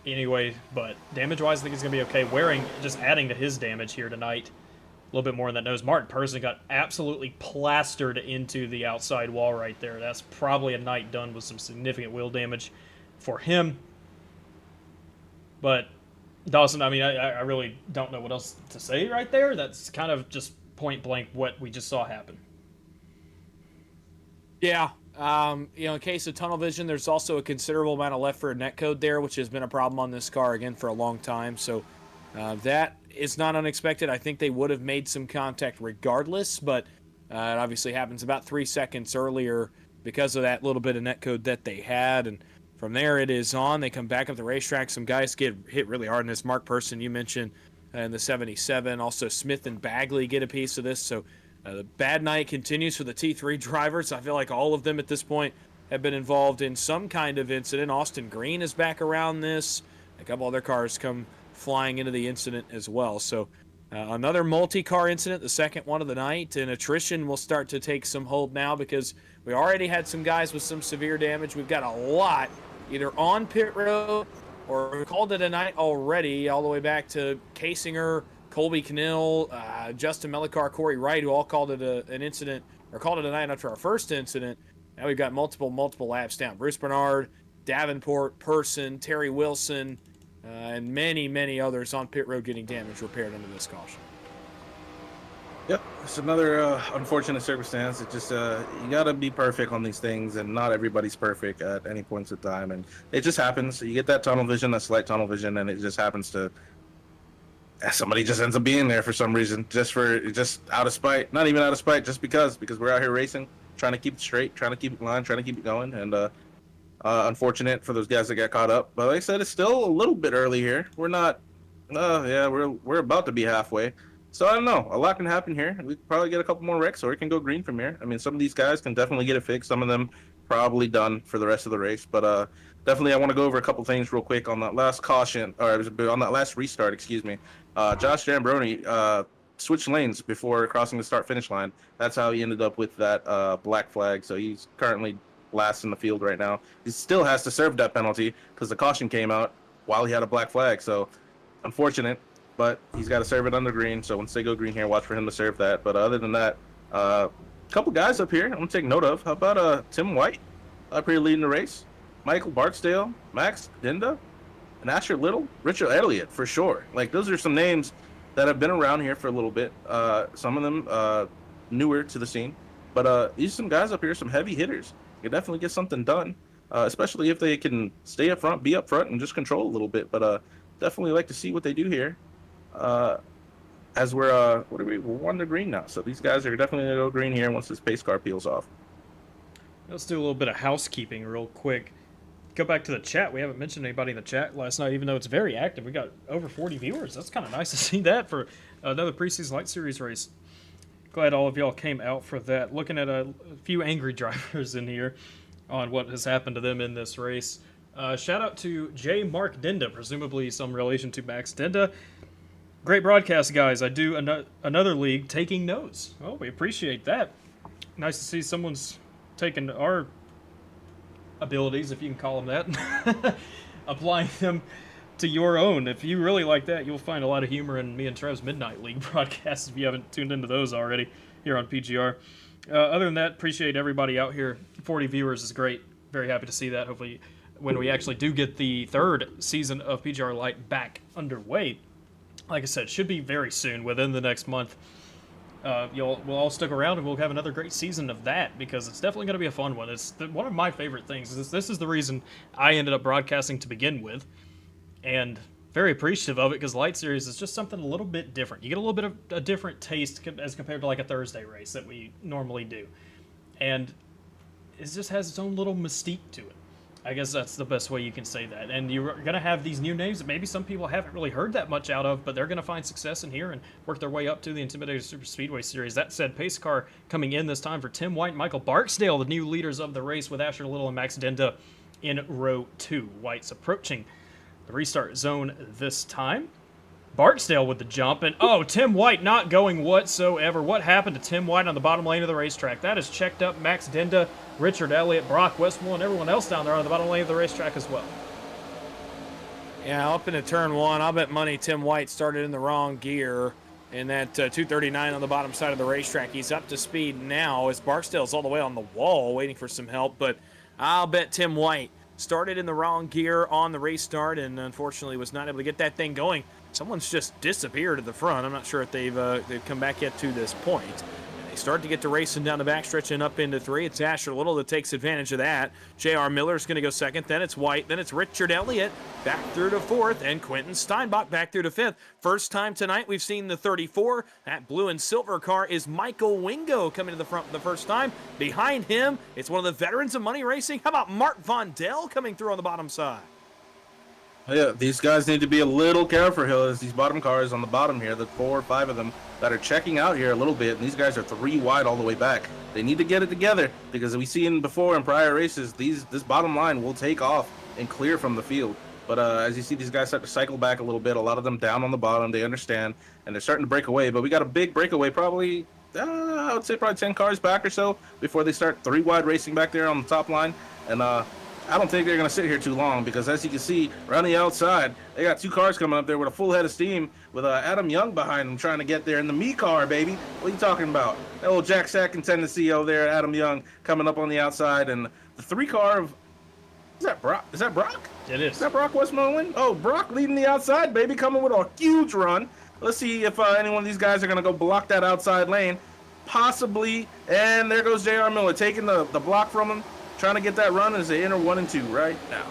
Anyway, but damage-wise, I think he's going to be okay. Waring just adding to his damage here tonight. A little bit more in that nose. Mark Person got absolutely plastered into the outside wall right there. That's probably a night done with some significant wheel damage for him. But Dawson, I mean, I really don't know what else to say right there. That's kind of just point blank what we just saw happen. Yeah. In case of tunnel vision, there's also a considerable amount of left for netcode there, which has been a problem on this car, again, for a long time. So that is not unexpected. I think they would have made some contact regardless, but it obviously happens about 3 seconds earlier because of that little bit of netcode that they had. And from there, it is on. They come back up the racetrack. Some guys get hit really hard in this. Mark Person, you mentioned, in the 77. Also, Smith and Bagley get a piece of this. So the bad night continues for the T3 drivers. I feel like all of them at this point have been involved in some kind of incident. Austin Green is back around this. A couple other cars come flying into the incident as well. So another multi-car incident, the second one of the night, and attrition will start to take some hold now because we already had some guys with some severe damage. We've got a lot either on pit road or we called it a night already, all the way back to Casinger, Colby Cannell, Justin Melikar, Corey Wright, who all called it an incident, or called it a night after our first incident. Now we've got multiple laps down. Bruce Bernard, Davenport, Person, Terry Wilson, and many, many others on pit road getting damage repaired under this caution. Yep, it's another unfortunate circumstance. It just you gotta be perfect on these things, and not everybody's perfect at any points of time, and it just happens. You get that tunnel vision, that slight tunnel vision, and it just happens to somebody just ends up being there for some reason, just out of spite. Not even out of spite, just because we're out here racing, trying to keep it straight, trying to keep it in line, trying to keep it going, and unfortunate for those guys that got caught up. But like I said, it's still a little bit early here. We're not. We're about to be halfway. So I don't know. A lot can happen here. We could probably get a couple more wrecks, or we can go green from here. I mean, some of these guys can definitely get it fixed. Some of them probably done for the rest of the race. But definitely, I want to go over a couple things real quick on that last caution, or on that last restart. Excuse me. Josh Jambroni switched lanes before crossing the start-finish line. That's how he ended up with that black flag. So he's currently last in the field right now. He still has to serve that penalty because the caution came out while he had a black flag. So unfortunate. But he's got to serve it under green, so once they go green here, watch for him to serve that. But other than that, a couple guys up here I'm going to take note of. How about Tim White up here leading the race? Michael Barksdale, Max Dinda, and Asher Little, Richard Elliott, for sure. Like, those are some names that have been around here for a little bit. Some of them newer to the scene. But these are some guys up here, some heavy hitters. You can definitely get something done, especially if they can stay up front, be up front, and just control a little bit. But definitely like to see what they do here. As we're we're 1 to green now, so these guys are definitely gonna go green here once this pace car peels off. Let's do a little bit of housekeeping real quick. Go back to the chat. We haven't mentioned anybody in the chat last night, even though it's very active. We got over 40 viewers. That's kind of nice to see that for another preseason Lite Series race. Glad all of y'all came out for that. Looking at a few angry drivers in here on what has happened to them in this race. Shout out to J. Mark Dinda, presumably some relation to Max Dinda. Great broadcast, guys. I do another league taking notes. Oh, we appreciate that. Nice to see someone's taking our abilities, if you can call them that, applying them to your own. If you really like that, you'll find a lot of humor in me and Trev's Midnight League broadcasts if you haven't tuned into those already here on PGR. Other than that, appreciate everybody out here. 40 viewers is great. Very happy to see that. Hopefully when we actually do get the third season of PGR Lite back underway. Like I said, should be very soon, within the next month. We'll all stick around and we'll have another great season of that, because it's definitely going to be a fun one. It's one of my favorite things. This is the reason I ended up broadcasting to begin with, and very appreciative of it, because Lite Series is just something a little bit different. You get a little bit of a different taste as compared to like a Thursday race that we normally do, and it just has its own little mystique to it. I guess that's the best way you can say that. And you're going to have these new names that maybe some people haven't really heard that much out of, but they're going to find success in here and work their way up to the Talladega Superspeedway Series. That said, pace car coming in this time for Tim White and Michael Barksdale, the new leaders of the race, with Asher Little and Max Denda in row 2. White's approaching the restart zone this time. Barksdale with the jump, and Tim White not going whatsoever. What happened to Tim White on the bottom lane of the racetrack? That is checked up. Max Denda, Richard Elliott, Brock Westmoreland, and everyone else down there on the bottom lane of the racetrack as well. Yeah, up into turn 1, I'll bet money Tim White started in the wrong gear in that 239 on the bottom side of the racetrack. He's up to speed now as Barksdale's all the way on the wall waiting for some help, but I'll bet Tim White started in the wrong gear on the race start and unfortunately was not able to get that thing going. Someone's just disappeared at the front. I'm not sure if they've come back yet to this point. And they start to get to racing down the backstretch and up into 3. It's Asher Little that takes advantage of that. J.R. Miller's going to go second. Then it's White. Then it's Richard Elliott back through to 4th. And Quentin Steinbach back through to 5th. First time tonight we've seen the 34. That blue and silver car is Michael Wingo coming to the front for the first time. Behind him, it's one of the veterans of money racing. How about Mark Vondell coming through on the bottom side? Yeah, these guys need to be a little careful here. As these bottom cars on the bottom here, the 4 or 5 of them that are checking out here a little bit, and these guys are 3 wide all the way back. They need to get it together, because we've seen before in prior races, this bottom line will take off and clear from the field. But as you see, these guys start to cycle back a little bit. A lot of them down on the bottom. They understand, and they're starting to break away. But we got a big breakaway, probably, I would say probably 10 cars back or so before they start 3 wide racing back there on the top line. And I don't think they're going to sit here too long, because as you can see, around the outside, they got 2 cars coming up there with a full head of steam with Adam Young behind them trying to get there in the me car, baby. What are you talking about? That old Jack Sack in Tennessee over there, Adam Young coming up on the outside, and the 3 car of, is that Brock? Is that Brock? It is. Is that Brock Westmoreland? Oh, Brock leading the outside, baby, coming with a huge run. Let's see if any one of these guys are going to go block that outside lane. Possibly, and there goes J.R. Miller taking the block from him. Trying to get that run as they enter 1 and 2 right now.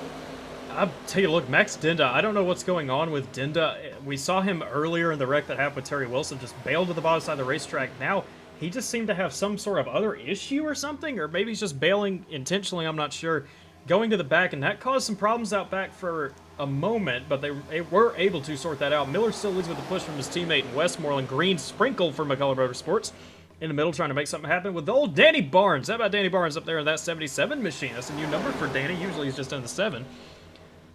I'll tell you, look, Max Denda, I don't know what's going on with Denda. We saw him earlier in the wreck that happened with Terry Wilson, just bailed to the bottom side of the racetrack. Now, he just seemed to have some sort of other issue or something, or maybe he's just bailing intentionally, I'm not sure, going to the back, and that caused some problems out back for a moment, but they were able to sort that out. Miller still leads with a push from his teammate in Westmoreland. Green sprinkled for McCullough Motorsports in the middle, trying to make something happen with the old Danny Barnes. How about Danny Barnes up there in that 77 machine? That's a new number for Danny. Usually he's just in the 7.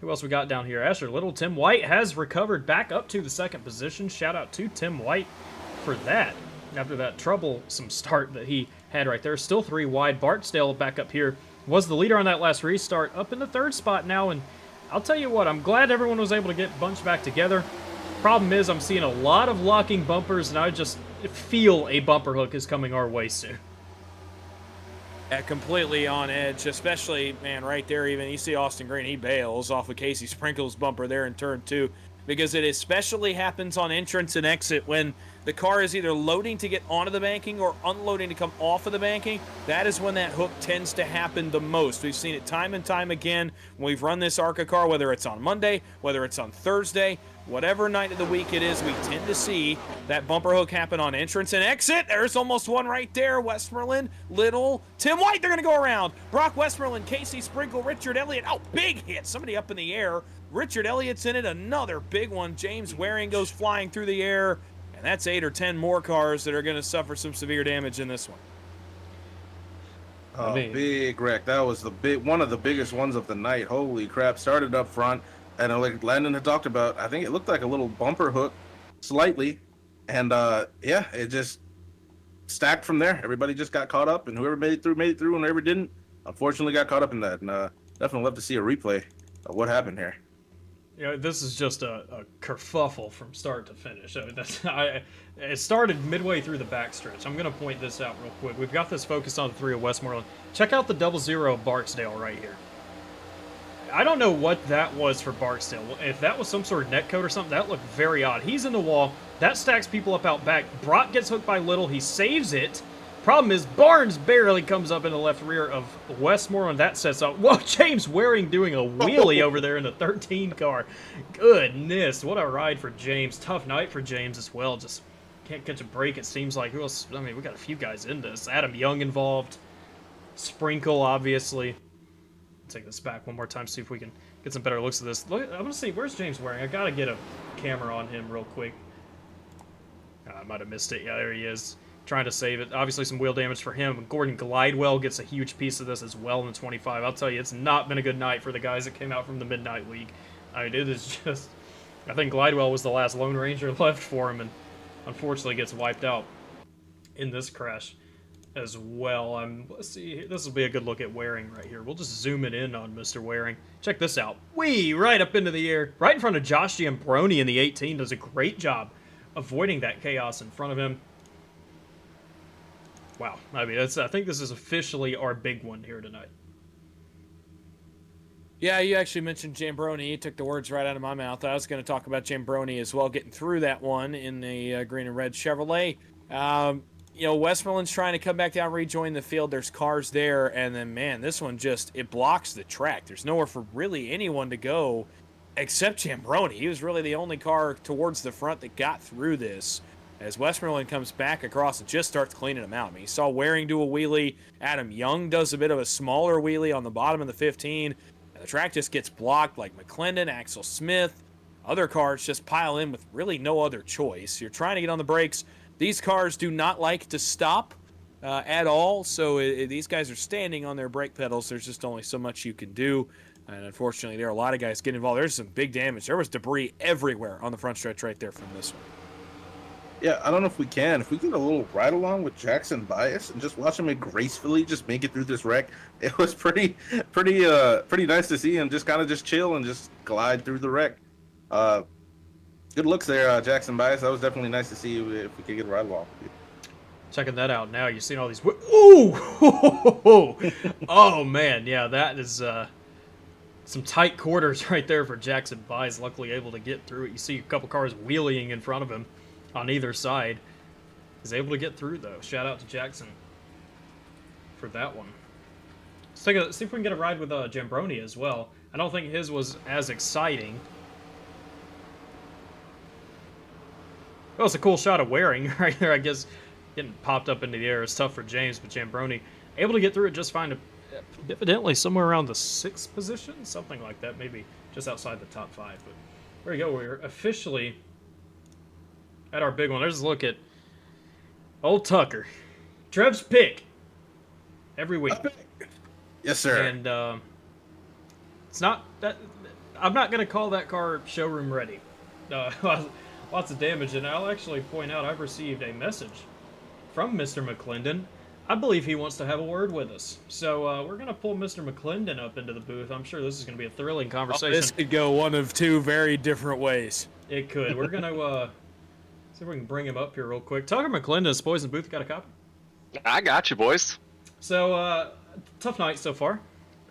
Who else we got down here? Asher Little. Tim White has recovered back up to the 2nd position. Shout out to Tim White for that. After that troublesome start that he had right there. Still 3 wide. Barksdale back up here was the leader on that last restart. Up in the 3rd spot now. And I'll tell you what, I'm glad everyone was able to get bunched back together. Problem is, I'm seeing a lot of locking bumpers, and I just feel a bumper hook is coming our way soon. Yeah, completely on edge, especially, man, right there even. You see Austin Green, he bails off of Casey Sprinkle's bumper there in turn 2, because it especially happens on entrance and exit when the car is either loading to get onto the banking or unloading to come off of the banking. That is when that hook tends to happen the most. We've seen it time and time again when we've run this ARCA car, whether it's on Monday, whether it's on Thursday, whatever night of the week it is, we tend to see that bumper hook happen on entrance and exit. There's almost one right there. Westmoreland, Little, Tim White, they're going to go around. Brock Westmoreland, Casey Sprinkle, Richard Elliott. Oh, big hit. Somebody up in the air. Richard Elliott's in it. Another big one. James Waring goes flying through the air. And that's 8 or 10 more cars that are going to suffer some severe damage in this one. Oh, big wreck. That was one of the biggest ones of the night. Holy crap. Started up front. And like Landon had talked about, I think it looked like a little bumper hook, slightly. And yeah, it just stacked from there. Everybody just got caught up. And whoever made it through. And whoever didn't, unfortunately got caught up in that. And definitely love to see a replay of what happened here. You know, this is just a kerfuffle from start to finish. It started midway through the backstretch. I'm going to point this out real quick. We've got this focused on the 3 of Westmoreland. Check out the 00 Barksdale right here. I don't know what that was for Barksdale. If that was some sort of net code or something, that looked very odd. He's in the wall. That stacks people up out back. Brock gets hooked by Little. He saves it. Problem is, Barnes barely comes up in the left rear of Westmoreland. That sets up. Whoa, James Waring doing a wheelie over there in the 13 car. Goodness, what a ride for James. Tough night for James as well. Just can't catch a break, it seems like. Who else? I mean, we got a few guys in this. Adam Young involved. Sprinkle, obviously. Take this back one more time, see if we can get some better looks at this. Look, I'm gonna see, where's James Waring? I gotta get a camera on him real quick. I might have missed it. Yeah, there he is. Trying to save it. Obviously some wheel damage for him. Gordon Glidewell gets a huge piece of this as well in the 25. I'll tell you, it's not been a good night for the guys that came out from the Midnight League. I mean, it is just... I think Glidewell was the last Lone Ranger left for him, and unfortunately gets wiped out in this crash as well. Let's see, this will be a good look at Waring right here. We'll just zoom it in on Mr. Waring. Check this out. Whee! Right up into the air. Right in front of Josh Giambroni in the 18. Does a great job avoiding that chaos in front of him. Wow. I mean, I think this is officially our big one here tonight. Yeah, you actually mentioned Giambroni. You took the words right out of my mouth. I was going to talk about Giambroni as well, getting through that one in the green and red Chevrolet. You know, Westmoreland's trying to come back down, rejoin the field. There's cars there, and then, man, this one just, it blocks the track. There's nowhere for really anyone to go except Giambroni. He was really the only car towards the front that got through this. As Westmoreland comes back across and just starts cleaning them out. I mean, you saw Waring do a wheelie. Adam Young does a bit of a smaller wheelie on the bottom of the 15. And the track just gets blocked like McClendon, Axel Smith. Other cars just pile in with really no other choice. You're trying to get on the brakes. These cars do not like to stop at all. So these guys are standing on their brake pedals. There's just only so much you can do. And unfortunately, there are a lot of guys getting involved. There's some big damage. There was debris everywhere on the front stretch right there from this one. Yeah, I don't know if we can. If we get a little ride along with Jackson Bias and just watch him gracefully just make it through this wreck, it was pretty nice to see him just kind of just chill and just glide through the wreck. Good looks there, Jackson Bias. That was definitely nice to see you if we could get a ride along with you. Checking that out now. You've seen all these... Ooh! Oh, man. Yeah, that is some tight quarters right there for Jackson Bias. Luckily able to get through it. You see a couple cars wheeling in front of him on either side. He's able to get through, though. Shout out to Jackson for that one. Let's see if we can get a ride with Giambroni as well. I don't think his was as exciting. Well, it's a cool shot of Waring right there. I guess getting popped up into the air is tough for James, but Giambroni able to get through it just fine. Evidently somewhere around the 6th position, something like that, maybe just outside the top 5. But there you go. We're officially at our big one. There's a look at old Tucker. Trev's pick every week. Yes, sir. And it's not that I'm not going to call that car showroom ready. Lots of damage, and I'll actually point out I've received a message from Mr. McClendon. I believe he wants to have a word with us. So we're going to pull Mr. McClendon up into the booth. I'm sure this is going to be a thrilling conversation. This could go one of two very different ways. It could. We're going to see if we can bring him up here real quick. Tucker McClendon, Boys in Booth, got a copy? I got you, boys. So, tough night so far.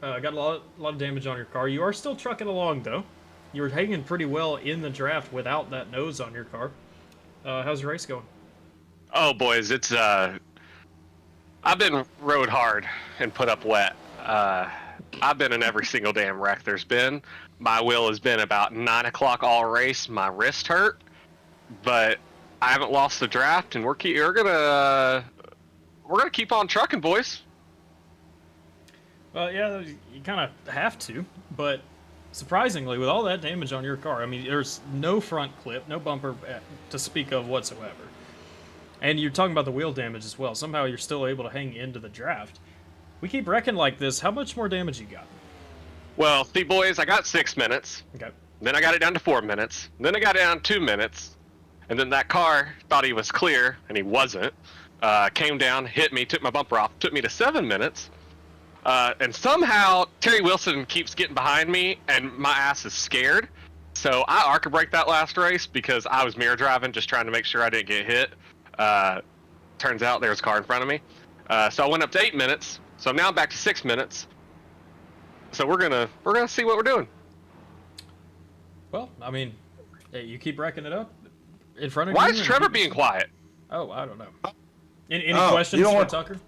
Got a lot of damage on your car. You are still trucking along, though. You were hanging pretty well in the draft without that nose on your car. How's the race going? Oh, boys, it's I've been rode hard and put up wet. I've been in every single damn wreck there's been. My wheel has been about 9 o'clock all race. My wrist hurt, but I haven't lost the draft, and we're gonna keep on trucking, boys. Well, yeah, you kind of have to, but surprisingly, with all that damage on your car, I mean, there's no front clip, no bumper to speak of whatsoever. And you're talking about the wheel damage as well. Somehow you're still able to hang into the draft. We keep wrecking like this. How much more damage you got? Well, see, boys, I got 6 minutes. Okay. Then I got it down to 4 minutes. Then I got it down 2 minutes. And then that car thought he was clear, and he wasn't. Came down, hit me, took my bumper off, took me to 7 minutes. And somehow Terry Wilson keeps getting behind me, and my ass is scared. So I ARCA braked that last race because I was mirror driving, just trying to make sure I didn't get hit. Turns out there was a car in front of me. So I went up to 8 minutes. So now I'm back to 6 minutes. So we're gonna see what we're doing. Well, I mean, hey, you keep racking it up in front of Why you. is and Trevor keep- being quiet? Oh, I don't know. Any Oh, questions you don't for want- Tucker?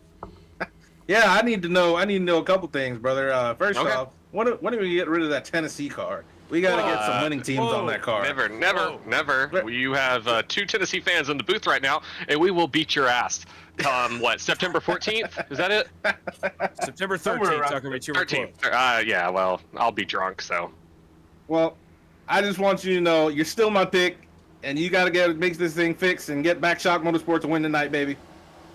Yeah, I need to know a couple things, brother. First Okay. off, when do we get rid of that Tennessee car? We got to get some winning teams on that car. Never. You have 2 Tennessee fans in the booth right now, and we will beat your ass. What, September 14th? Is that it? September Somewhere 13th, around Tucker, but you were 13th. close. Yeah, well, I'll be drunk, so. Well, I just want you to know you're still my pick, and you got to make this thing fixed and get Backshock Motorsport to win tonight, baby.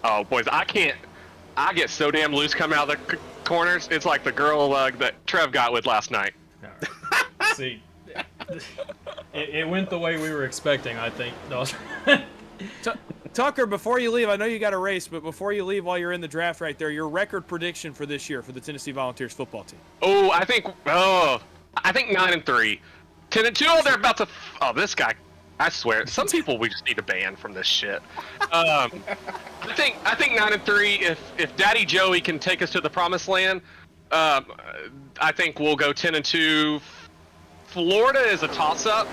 Oh, boys, I get so damn loose coming out of the corners. It's like the girl that Trev got with last night. All right. See, it went the way we were expecting, I think. No. Tucker, before you leave, I know you got a race, but before you leave while you're in the draft right there, your record prediction for this year for the Tennessee Volunteers football team. Oh, I think 9-3. 10-2. Oh, they're about to. Oh, this guy. I swear, some people we just need to ban from this shit. I think 9-3. If Daddy Joey can take us to the promised land, I think we'll go 10-2. Florida is a toss-up.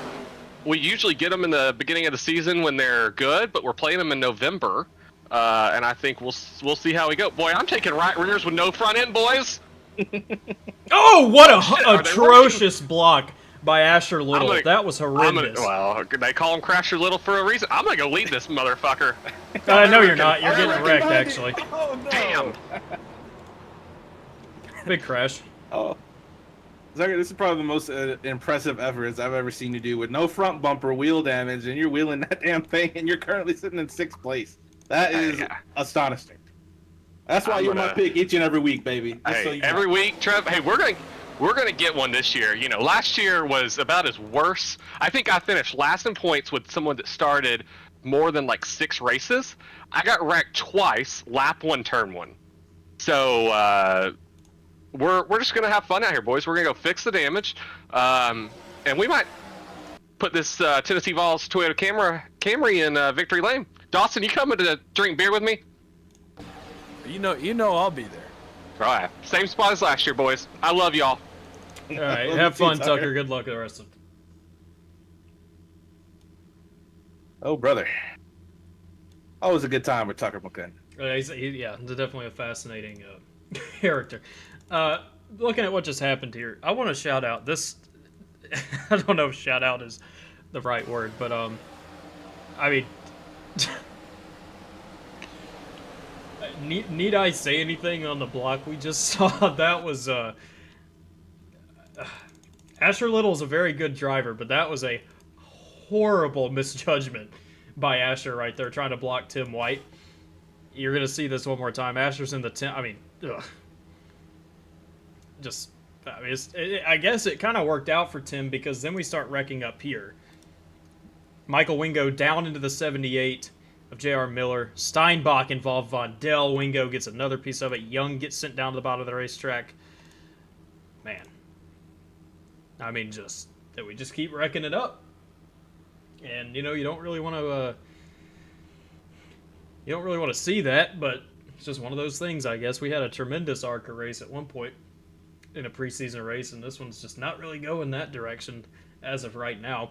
We usually get them in the beginning of the season when they're good, but we're playing them in November, and I think we'll see how we go. Boy, I'm taking right rears with no front end, boys. Oh, what a shit, are they atrocious block by Asher Little. gonna- That was horrendous. Well, they call him Crasher Little for a reason. I'm gonna go lead this motherfucker. No, you're not. You're getting wrecked, actually. Oh, no. Damn. Big crash. Oh. Zucker, this is probably the most impressive efforts I've ever seen you do with no front bumper wheel damage, and you're wheeling that damn thing, and you're currently sitting in 6th place. That is Yeah. astonishing. That's why I'm you're my gonna- pick each and every week, baby. Just so Hey, you every know. week, Trev. Hey, we're gonna get one this year. You know, last year was about as worse. I think I finished last in points with someone that started more than like 6 races. I got wrecked twice, lap 1, turn 1. So we're just gonna have fun out here, boys. We're gonna go fix the damage, and we might put this Tennessee Vols Toyota Camry in victory lane. Dawson, you coming to drink beer with me? You know I'll be there. All right, same spot as last year, boys. I love y'all. All right, Love have you too, fun, Tucker. Good luck with the rest of it. Oh, brother. Always a good time with Tucker McCann. Yeah, definitely a fascinating character. Looking at what just happened here, I want to shout out this. I don't know if shout out is the right word, but I mean, need I say anything on the block we just saw? That was Asher Little is a very good driver, but that was a horrible misjudgment by Asher right there, trying to block Tim White. You're gonna see this one more time. Asher's in the 10. I mean, ugh. I guess it kind of worked out for Tim because then we start wrecking up here. Michael Wingo down into the 78 of J.R. Miller. Steinbach involved Vondell. Wingo gets another piece of it. Young gets sent down to the bottom of the racetrack. Man. I mean, we just keep wrecking it up. And, you don't really want to... you don't really want to see that, but it's just one of those things, I guess. We had a tremendous ARCA race at one point in a preseason race, and this one's just not really going that direction as of right now.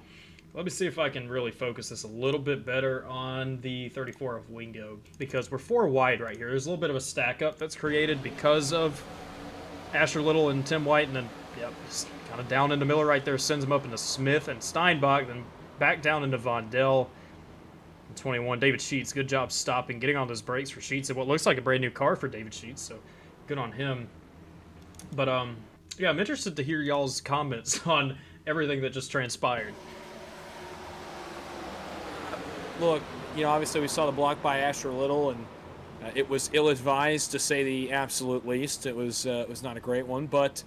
Let me see if I can really focus this a little bit better on the 34 of Wingo, because we're 4 wide right here. There's a little bit of a stack up that's created because of Asher Little and Tim White, and then, yep, just kind of down into Miller right there, sends him up into Smith and Steinbach, then back down into Vondell. 21, David Sheets, good job stopping, getting on those brakes for Sheets, and what looks like a brand new car for David Sheets, so good on him. But, yeah, I'm interested to hear y'all's comments on everything that just transpired. Look, obviously we saw the block by Asher Little, and it was ill-advised to say the absolute least. It was not a great one, but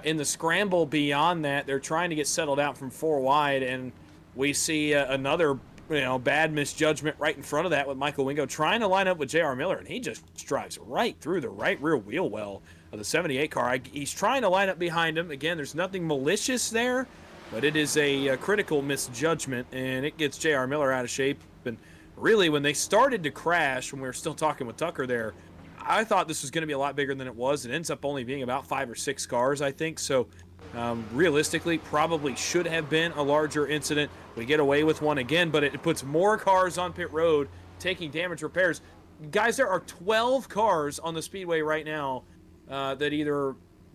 in the scramble beyond that, they're trying to get settled out from 4 wide, and we see another bad misjudgment right in front of that with Michael Wingo trying to line up with J.R. Miller, and he just drives right through the right rear wheel well of the 78 car. He's trying to line up behind him. Again, there's nothing malicious there, but it is a critical misjudgment, and it gets J.R. Miller out of shape. And really, when they started to crash, when we were still talking with Tucker there, I thought this was going to be a lot bigger than it was. It ends up only being about 5 or 6 cars, I think. So realistically, probably should have been a larger incident. We get away with one again, but it puts more cars on pit road taking damage repairs. Guys, there are 12 cars on the speedway right now that either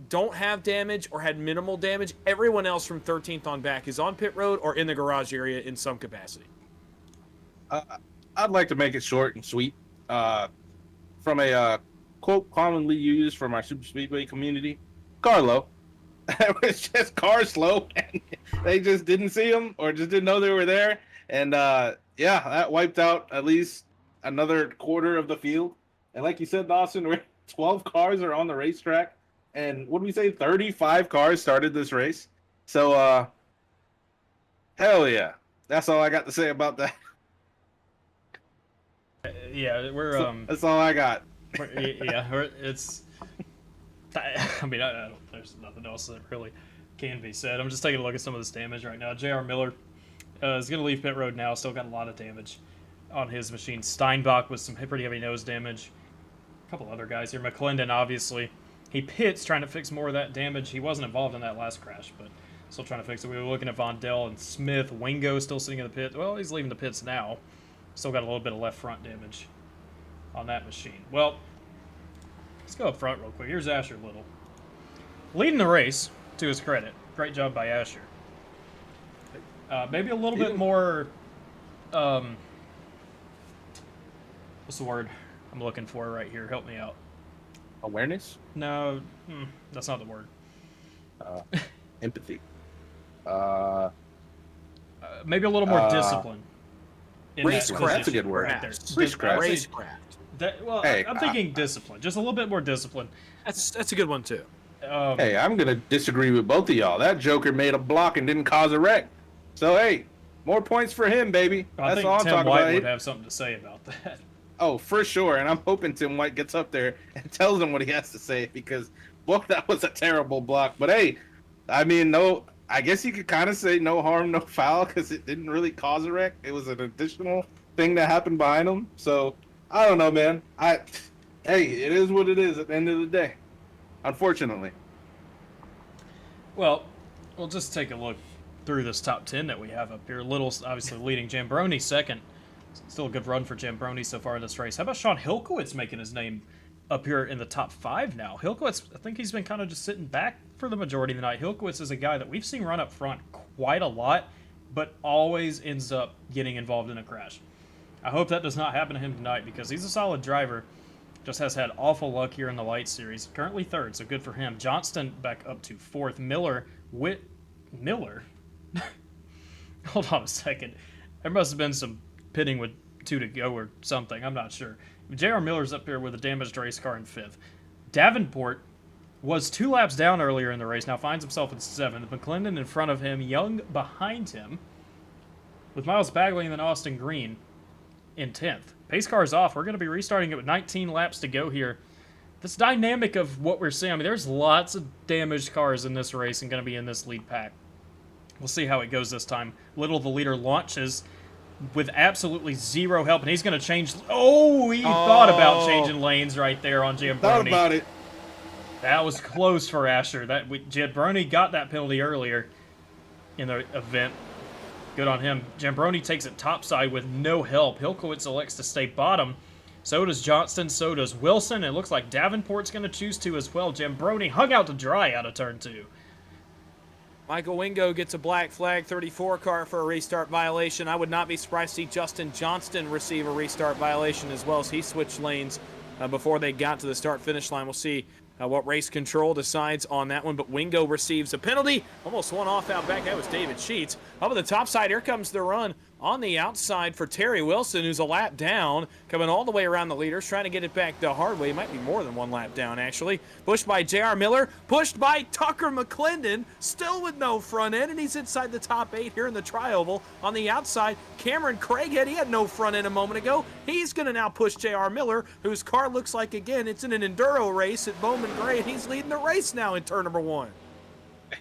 don't have damage or had minimal damage. Everyone else from 13th on back is on pit road or in the garage area in some capacity. I'd like to make it short and sweet. From a quote commonly used from our super speedway community, Carlo. It was just cars slow, and they just didn't see them or just didn't know they were there. And yeah, that wiped out at least another quarter of the field. And like you said, Dawson, 12 cars are on the racetrack. And what did we say? 35 cars started this race. So, hell yeah. That's all I got to say about that. Yeah, we're That's all I got. It's. I mean, I don't, there's nothing else that really can be said. I'm just taking a look at some of this damage right now. J.R. Miller is going to leave pit road now. Still got a lot of damage on his machine. Steinbach with some pretty heavy nose damage. A couple other guys here. McClendon, obviously. He pits trying to fix more of that damage. He wasn't involved in that last crash, but still trying to fix it. We were looking at Vondell and Smith. Wingo still sitting in the pit. Well, he's leaving the pits now. Still got a little bit of left front damage on that machine. Well, let's go up front real quick. Here's Asher Little. Leading the race, to his credit. Great job by Asher. Maybe a little bit more... what's the word I'm looking for right here? Help me out. Awareness? No, that's not the word. Empathy. Maybe a little more discipline. in that Racecraft, that's a position good word. right there. Racecraft. Racecraft. Well, Hey, I'm thinking discipline. Just a little bit more discipline. That's a good one too. Hey, I'm going to disagree with both of y'all. That Joker made a block and didn't cause a wreck. So, hey, more points for him, baby. I That's think all I'm Tim talking White about. would have something to say about that. Oh, for sure. And I'm hoping Tim White gets up there and tells him what he has to say because, well, that was a terrible block. But, hey, I mean, no, I guess you could kind of say no harm, no foul because it didn't really cause a wreck. It was an additional thing that happened behind him. So, I don't know, man. Hey, it is what it is at the end of the day, unfortunately. Well, we'll just take a look through this top 10 that we have up here. Little's obviously leading. Jambroni second. Still a good run for Jambroni so far in this race. How about Sean Hilkowitz making his name up here in the top 5 now? Hilkowitz, I think he's been kind of just sitting back for the majority of the night. Hilkowitz is a guy that we've seen run up front quite a lot, but always ends up getting involved in a crash. I hope that does not happen to him tonight because he's a solid driver. Just has had awful luck here in the Lite Series. Currently 3rd, so good for him. Johnston back up to 4th. Miller. Hold on a second. There must have been some pitting with 2 to go or something. I'm not sure. J.R. Miller's up here with a damaged race car in 5th. Davenport was 2 laps down earlier in the race. Now finds himself in 7th. McClendon in front of him. Young behind him. With Miles Bagley and then Austin Green in 10th. Pace car's off. We're going to be restarting it with 19 laps to go here. This dynamic of what we're seeing, I mean, there's lots of damaged cars in this race and going to be in this lead pack. We'll see how it goes this time. Little, the leader, launches with absolutely zero help, and he's going to change. Oh, he thought about changing lanes right there on Jambroni. Thought about it. That was close for Asher. Jambroni got that penalty earlier in the event. Good on him. Jambroni takes it topside with no help. Hilkowitz elects to stay bottom. So does Johnston. So does Wilson. It looks like Davenport's going to choose to as well. Jambroni hung out to dry out of turn 2. Michael Wingo gets a black flag, 34 car for a restart violation. I would not be surprised to see Justin Johnston receive a restart violation as well as he switched lanes before they got to the start-finish line. We'll see what race control decides on that one, but Wingo receives a penalty. Almost one off out back. That was David Sheets. Up at the top side, here comes the run on the outside for Terry Wilson, who's a lap down, coming all the way around the leaders, trying to get it back the hard way. It might be more than 1 lap down, actually. Pushed by J.R. Miller, pushed by Tucker McClendon, still with no front end, and he's inside the top 8 here in the tri-oval. On the outside, Cameron Craighead, he had no front end a moment ago. He's going to now push J.R. Miller, whose car looks like, again, it's in an enduro race at Bowman Gray, and he's leading the race now in turn number 1.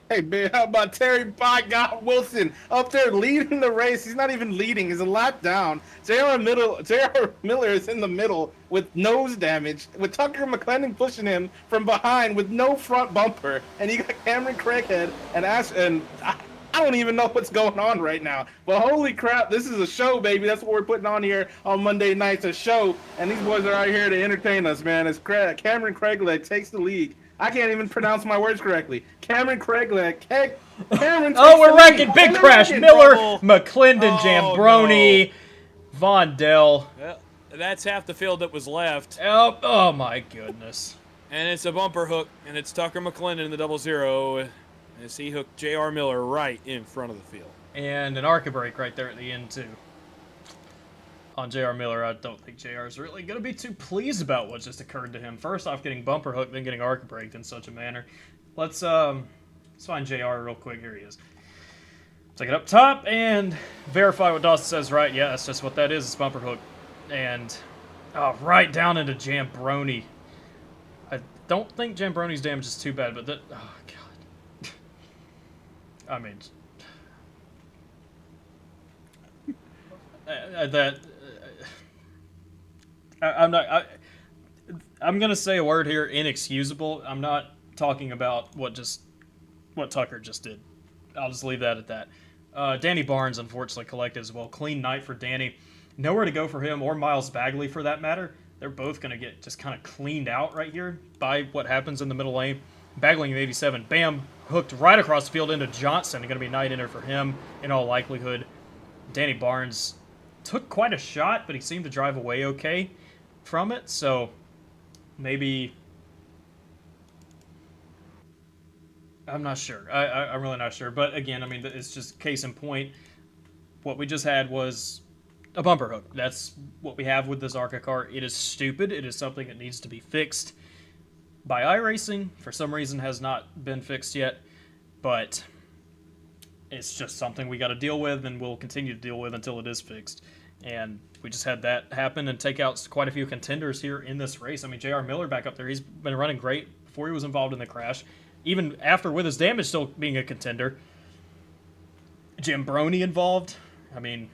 Hey, man, how about Terry by God Wilson up there leading the race? He's not even leading. He's a lap down. J.R. Miller is in the middle with nose damage, with Tucker McClendon pushing him from behind with no front bumper. And you got Cameron Craighead and I don't even know what's going on right now. But holy crap, this is a show, baby. That's what we're putting on here on Monday nights, a show. And these boys are out here to entertain us, man. As Cameron Craighead takes the lead. I can't even pronounce my words correctly. Cameron Craighead. Cameron. Oh, we're wrecking. Big crash. Miller, trouble. McClendon, Oh, Jambroni, Vondell. Well, that's half the field that was left. Oh my goodness. And it's a bumper hook, and it's Tucker McClendon in the 00 as he hooked J.R. Miller right in front of the field. And an ARCA break right there at the end, too. On J.R. Miller, I don't think J.R. is really going to be too pleased about what just occurred to him. First off, getting bumper hooked, then getting ARCA braked in such a manner. Let's find J.R. real quick. Here he is. Take it up top and verify what Dawson says, right? Yeah, that's just what that is. It's bumper hook. And right down into Jambroni. I don't think Jambroni's damage is too bad, but that... Oh, God. I mean... I'm gonna say a word here, inexcusable. I'm not talking about what Tucker just did. I'll just leave that at that. Danny Barnes unfortunately collected as well. Clean night for Danny. Nowhere to go for him or Miles Bagley for that matter. They're both gonna get just kind of cleaned out right here by what happens in the middle lane. Bagley in 87, bam, hooked right across the field into Johnson. Gonna be a night ender for him in all likelihood. Danny Barnes took quite a shot, but he seemed to drive away okay from it, so maybe... I'm not sure. I'm really not sure. But again, I mean, it's just case in point. What we just had was a bumper hook. That's what we have with this ARCA car. It is stupid. It is something that needs to be fixed by iRacing. For some reason has not been fixed yet, but it's just something we got to deal with, and we'll continue to deal with until it is fixed. And we just had that happen and take out quite a few contenders here in this race. I mean, J.R. Miller back up there, he's been running great before he was involved in the crash. Even after, with his damage still being a contender. Jambroni involved. I mean,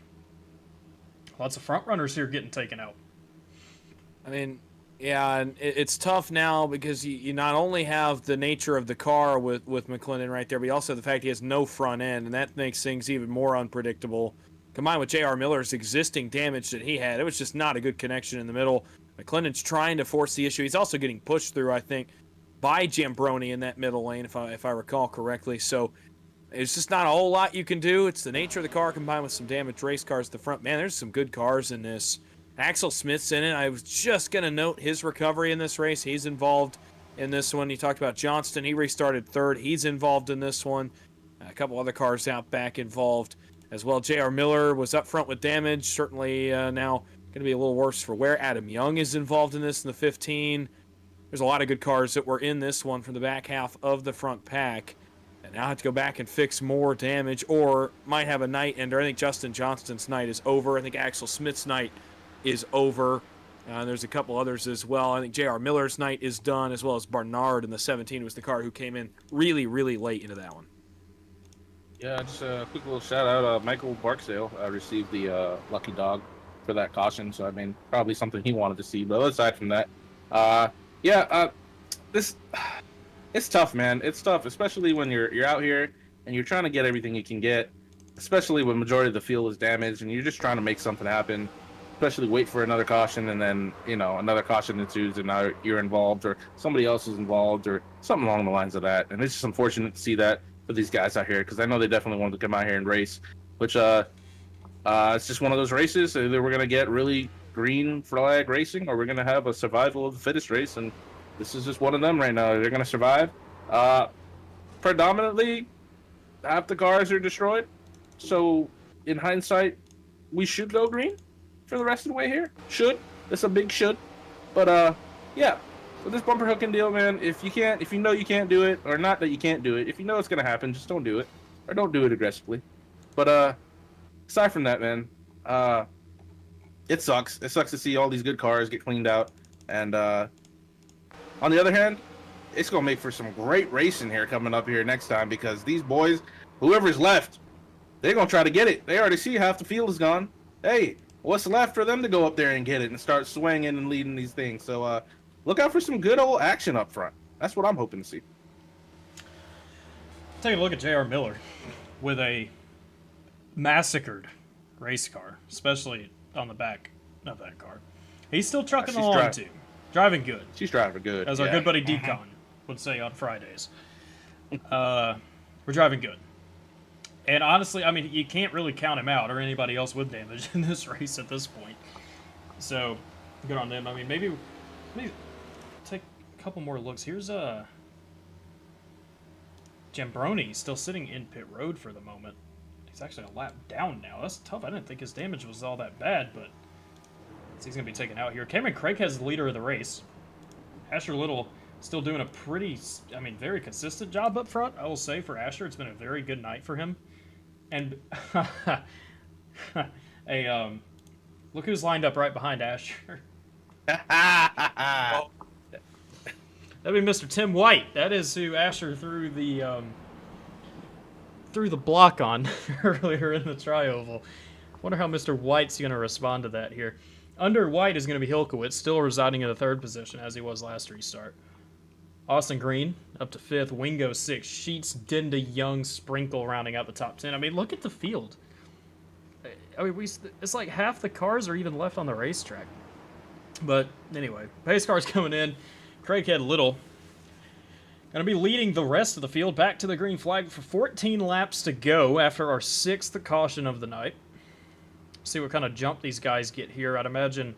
lots of front runners here getting taken out. I mean, yeah, and it's tough now because you not only have the nature of the car with McClendon right there, but you also have the fact he has no front end, and that makes things even more unpredictable. Combined with J.R. Miller's existing damage that he had, it was just not a good connection in the middle. McClendon's trying to force the issue. He's also getting pushed through, I think, by Jambroni in that middle lane, if I recall correctly. So it's just not a whole lot you can do. It's the nature of the car combined with some damaged race cars at the front. Man, there's some good cars in this. Axel Smith's in it. I was just going to note his recovery in this race. He's involved in this one. You talked about Johnston. He restarted third. He's involved in this one. A couple other cars out back involved as well. J.R. Miller was up front with damage. Certainly now going to be a little worse for wear. Adam Young is involved in this in the 15. There's a lot of good cars that were in this one from the back half of the front pack. And now have to go back and fix more damage or might have a night ender. I think Justin Johnston's night is over. I think Axel Smith's night is over. There's a couple others as well. I think J.R. Miller's night is done, as well as Barnard in the 17 was the car who came in really, really late into that one. Yeah, just a quick little shout out. Michael Barksdale received the lucky dog for that caution. So, I mean, probably something he wanted to see. But aside from that, it's tough, man. It's tough, especially when you're out here and you're trying to get everything you can get, especially when majority of the field is damaged and you're just trying to make something happen. Especially wait for another caution and then, another caution ensues and now you're involved or somebody else is involved or something along the lines of that. And it's just unfortunate to see that for these guys out here because I know they definitely wanted to come out here and race, which it's just one of those races. Either we're going to get really green flag racing or we're going to have a survival of the fittest race, and this is just one of them right now. They're going to survive. Predominantly, half the cars are destroyed, so in hindsight, we should go green for the rest of the way here. Should. That's a big should. But, yeah. With this bumper hooking deal, man, if you know you can't do it, or not that you can't do it, if you know it's going to happen, just don't do it. Or don't do it aggressively. But, aside from that, man, it sucks. It sucks to see all these good cars get cleaned out. And, on the other hand, it's gonna make for some great racing here coming up here next time, because these boys, whoever's left, they're gonna try to get it. They already see half the field is gone. Hey, what's left for them to go up there and get it and start swinging and leading these things? So look out for some good old action up front. That's what I'm hoping to see. Take a look at J.R. Miller with a massacred race car, especially on the back of that car. He's still trucking she's along too. Driving good. She's driving good. As our good buddy Decon would say on Fridays. We're driving good. And honestly, I mean, you can't really count him out or anybody else with damage in this race at this point. So, good on them. I mean, maybe take a couple more looks. Here's Jambroni still sitting in pit road for the moment. He's actually a lap down now. That's tough. I didn't think his damage was all that bad, but he's going to be taken out here. Cameron Craig has the leader of the race. Asher Little still doing a pretty, I mean, very consistent job up front, I will say, for Asher. It's been a very good night for him. And look who's lined up right behind Asher. That'd be Mr. Tim White. That is who Asher threw the block on earlier in the tri-oval. Wonder how Mr. White's going to respond to that here. Under White is going to be Hilkowitz, still residing in the 3rd position as he was last restart. Austin Green up to 5th, Wingo 6th, Sheets, Dinda, Young, Sprinkle rounding out the top 10. I mean, look at the field. I mean, it's like half the cars are even left on the racetrack. But anyway, pace cars coming in. Craighead Little going to be leading the rest of the field back to the green flag for 14 laps to go after our 6th caution of the night. See what kind of jump these guys get here. I'd imagine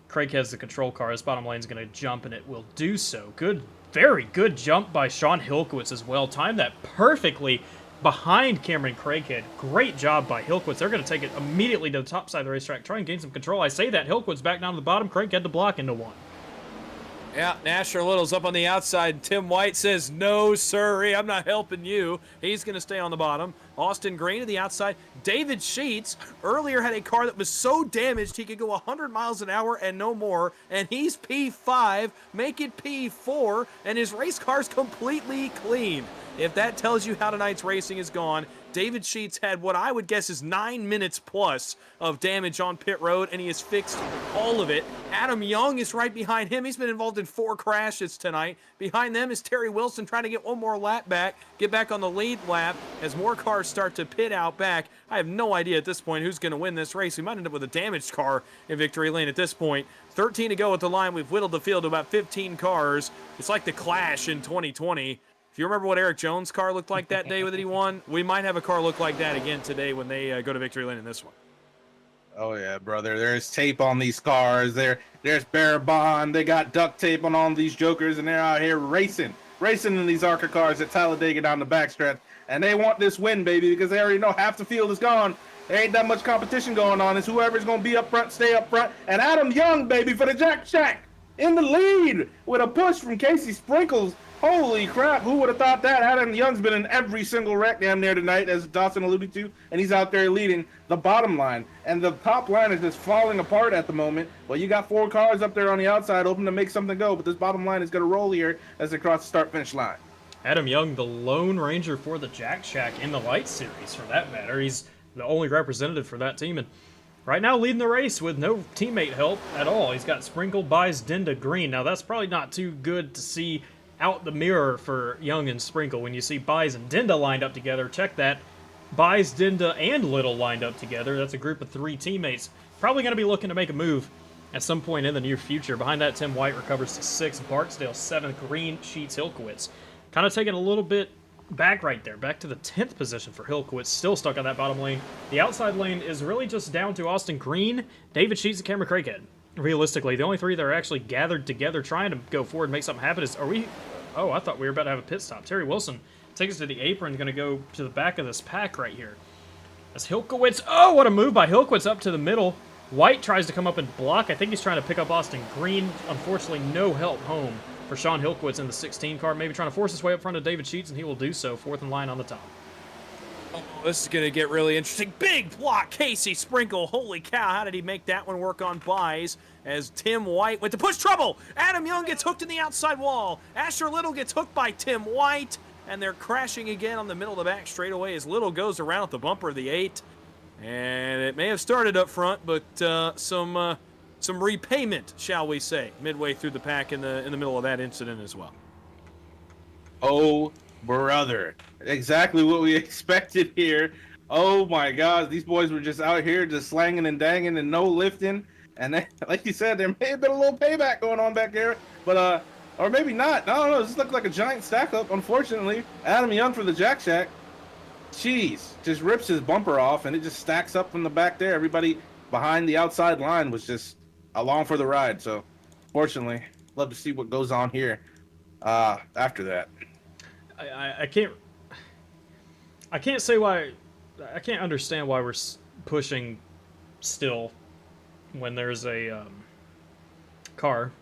Craighead's the control car. His bottom lane's going to jump, and it will do so. Good, very good jump by Sean Hilkowitz as well. Timed that perfectly behind Cameron Craighead. Great job by Hilkowitz. They're going to take it immediately to the top side of the racetrack, try and gain some control. I say that. Hilkowitz back down to the bottom. Craighead to block into 1. Yeah, Asher Little's up on the outside. Tim White says, no, sirree, I'm not helping you. He's going to stay on the bottom. Austin Green to the outside. David Sheets earlier had a car that was so damaged he could go 100 miles an hour and no more, and he's P5, make it P4, and his race car's completely clean. If that tells you how tonight's racing is gone, David Sheets had what I would guess is 9 minutes plus of damage on pit road, and he has fixed all of it. Adam Young is right behind him. He's been involved in 4 crashes tonight. Behind them is Terry Wilson trying to get one more lap back, get back on the lead lap as more cars start to pit out back. I have no idea at this point who's going to win this race. We might end up with a damaged car in victory lane at this point. 13 to go at the line. We've whittled the field to about 15 cars. It's like the Clash in 2020. If you remember what Eric Jones' car looked like that day that he won, we might have a car look like that again today when they go to victory lane in this one. Oh yeah, brother. There's tape on these cars. There's bear bond. They got duct tape on all these jokers, and they're out here racing in these ARCA cars at Talladega down the backstretch. And they want this win, baby, because they already know half the field is gone. There ain't that much competition going on. It's whoever's gonna be up front, stay up front. And Adam Young, baby, for the Jack Shack in the lead with a push from Casey Sprinkles. Holy crap, who would have thought that? Adam Young's been in every single wreck damn near tonight, as Dawson alluded to, and he's out there leading the bottom line. And the top line is just falling apart at the moment. Well, you got 4 cars up there on the outside hoping to make something go, but this bottom line is going to roll here as they cross the start-finish line. Adam Young, the Lone Ranger for the Jack Shack in the Light Series, for that matter. He's the only representative for that team, and right now leading the race with no teammate help at all. He's got Sprinkle, Buys, Dinda, Green. Now, that's probably not too good to see out the mirror for Young and Sprinkle when you see Buys and Dinda lined up together. Check that. Buys, Dinda, and Little lined up together. That's a group of 3 teammates. Probably going to be looking to make a move at some point in the near future. Behind that, Tim White recovers to 6th, Barksdale 7th, Green, Sheets, Hilkowitz. Kind of taking a little bit back right there, back to the 10th position for Hilkowitz, still stuck on that bottom lane. The outside lane is really just down to Austin Green, David Sheets, and Cameron Craighead. Realistically, the only 3 that are actually gathered together trying to go forward and make something happen is, oh, I thought we were about to have a pit stop. Terry Wilson takes us to the apron, going to go to the back of this pack right here. That's Hilkowitz. Oh, what a move by Hilkowitz up to the middle. White tries to come up and block. I think he's trying to pick up Austin Green. Unfortunately, no help home for Sean Hilkowitz in the 16 car. Maybe trying to force his way up front of David Sheets, and he will do so. 4th in line on the top. Oh, this is going to get really interesting. Big block, Casey Sprinkle. Holy cow, how did he make that one work on Buys? as Tim White went to push trouble. Adam Young gets hooked in the outside wall. Asher Little gets hooked by Tim White, and they're crashing again on the middle of the back straightaway as Little goes around at the bumper of the 8. And it may have started up front, but some repayment, shall we say, midway through the pack in the middle of that incident as well. Oh, brother. Exactly what we expected here. Oh, my God. These boys were just out here just slanging and danging and no lifting. And then, like you said, there may have been a little payback going on back there. But, or maybe not. I don't know. This looked like a giant stack up, unfortunately. Adam Young for the Jack Shack. Jeez. Just rips his bumper off, and it just stacks up from the back there. Everybody behind the outside line was just along for the ride. So, fortunately, love to see what goes on here after that. I can't say why. I can't understand why we're pushing still when there's a car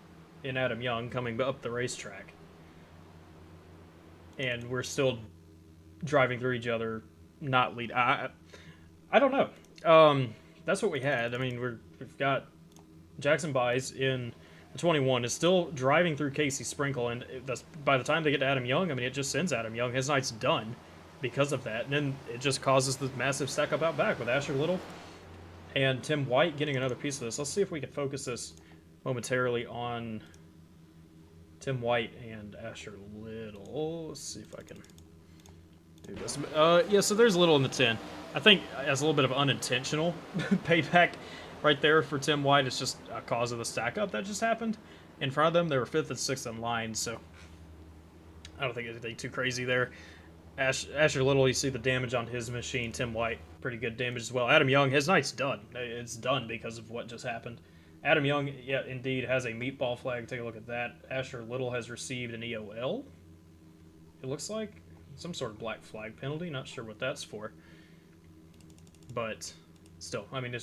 in Adam Young coming up the racetrack, and we're still driving through each other, not lead. I don't know. That's what we had. I mean, we've got Jackson Buys in the 21 is still driving through Casey Sprinkle, and that's by the time they get to Adam Young, I mean, it just sends Adam Young. His night's done because of that, and then it just causes the massive stack up out back with Asher Little and Tim White getting another piece of this. Let's see if we can focus this momentarily on Tim White and Asher Little. Let's see if I can do this. Yeah, so there's Little in the 10. I think as a little bit of unintentional payback right there for Tim White. It's just a cause of the stack up that just happened. In front of them, they were 5th and 6th in line, so I don't think anything too crazy there. Asher Little, you see the damage on his machine. Tim White, pretty good damage as well. Adam Young, his night's done. It's done because of what just happened. Adam Young, yeah, indeed, has a meatball flag. Take a look at that. Asher Little has received an EOL. It looks like some sort of black flag penalty. Not sure what that's for. But still, I mean,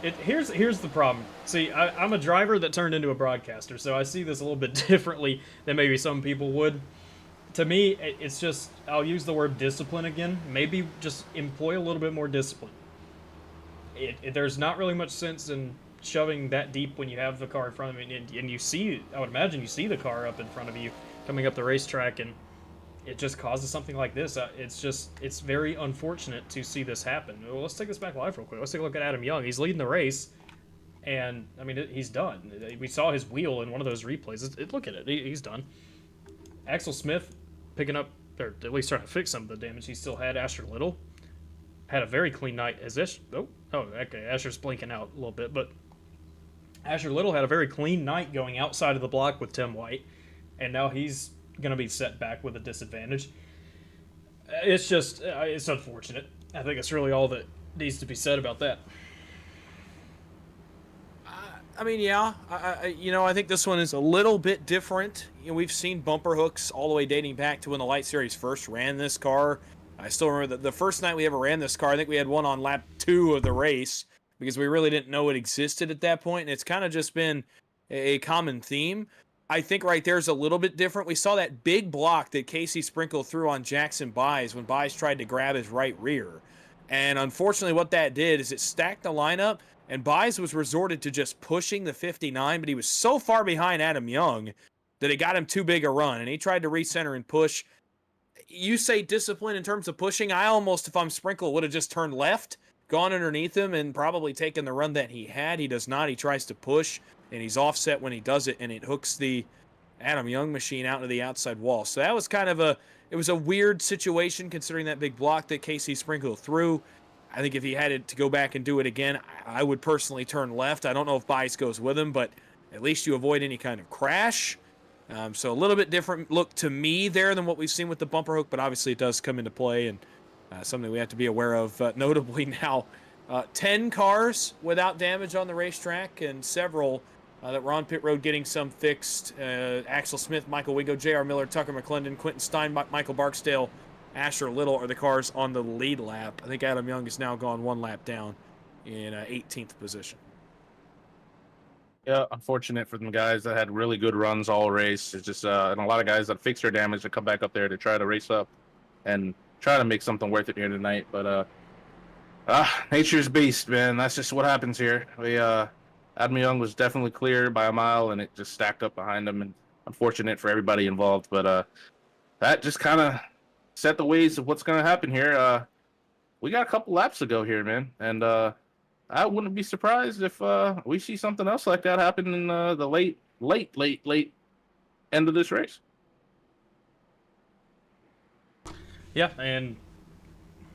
here's the problem. See, I'm a driver that turned into a broadcaster, so I see this a little bit differently than maybe some people would. To me, it's just, I'll use the word discipline again. Maybe just employ a little bit more discipline. There's not really much sense in shoving that deep when you have the car in front of you, and you see, I would imagine you see the car up in front of you coming up the racetrack, and it just causes something like this. It's very unfortunate to see this happen. Well, let's take this back live real quick. Let's take a look at Adam Young. He's leading the race, and, I mean, he's done. We saw his wheel in one of those replays. Look at it. He's done. Axel Smith picking up, or at least trying to fix some of the damage he still had. Asher Little had a very clean night. Okay, Asher's blinking out a little bit, but Asher Little had a very clean night going outside of the block with Tim White, and now he's going to be set back with a disadvantage. It's just, it's unfortunate. I think it's really all that needs to be said about that. I mean, yeah, I think this one is a little bit different. We've seen bumper hooks all the way dating back to when the Light Series first ran this car. I still remember the first night we ever ran this car, I think we had one on lap 2 of the race because we really didn't know it existed at that point, and it's kind of just been a common theme. I think right there is a little bit different. We saw that big block that Casey Sprinkle threw on Jackson Buys when Buys tried to grab his right rear. And unfortunately what that did is it stacked the lineup, and Buys was resorted to just pushing the 59, but he was so far behind Adam Young that it got him too big a run, and he tried to recenter and push. You say discipline in terms of pushing. I almost, if I'm Sprinkle, would have just turned left, gone underneath him, and probably taken the run that he had. He does not. He tries to push, and he's offset when he does it, and it hooks the Adam Young machine out to the outside wall. So that was kind of it was a weird situation considering that big block that Casey Sprinkle threw. I think if he had to go back and do it again, I would personally turn left. I don't know if Buys goes with him, but at least you avoid any kind of crash. So a little bit different look to me there than what we've seen with the bumper hook, but obviously it does come into play, and something we have to be aware of. Notably now, 10 cars without damage on the racetrack, and several that were on pit road getting some fixed. Axel Smith, Michael Wigo, J.R. Miller, Tucker McClendon, Quentin Stein, Michael Barksdale, Asher Little are the cars on the lead lap. I think Adam Young has now gone one lap down in 18th position. Yeah, unfortunate for them guys that had really good runs all race. It's just and a lot of guys that fix their damage to come back up there to try to race up and try to make something worth it here tonight. But Nature's beast, man. That's just what happens here. Adam Young was definitely clear by a mile, and it just stacked up behind him, and unfortunate for everybody involved. But that just kind of set the ways of what's going to happen here. We got a couple laps to go here, man, and I wouldn't be surprised if we see something else like that happen in the late end of this race. Yeah, and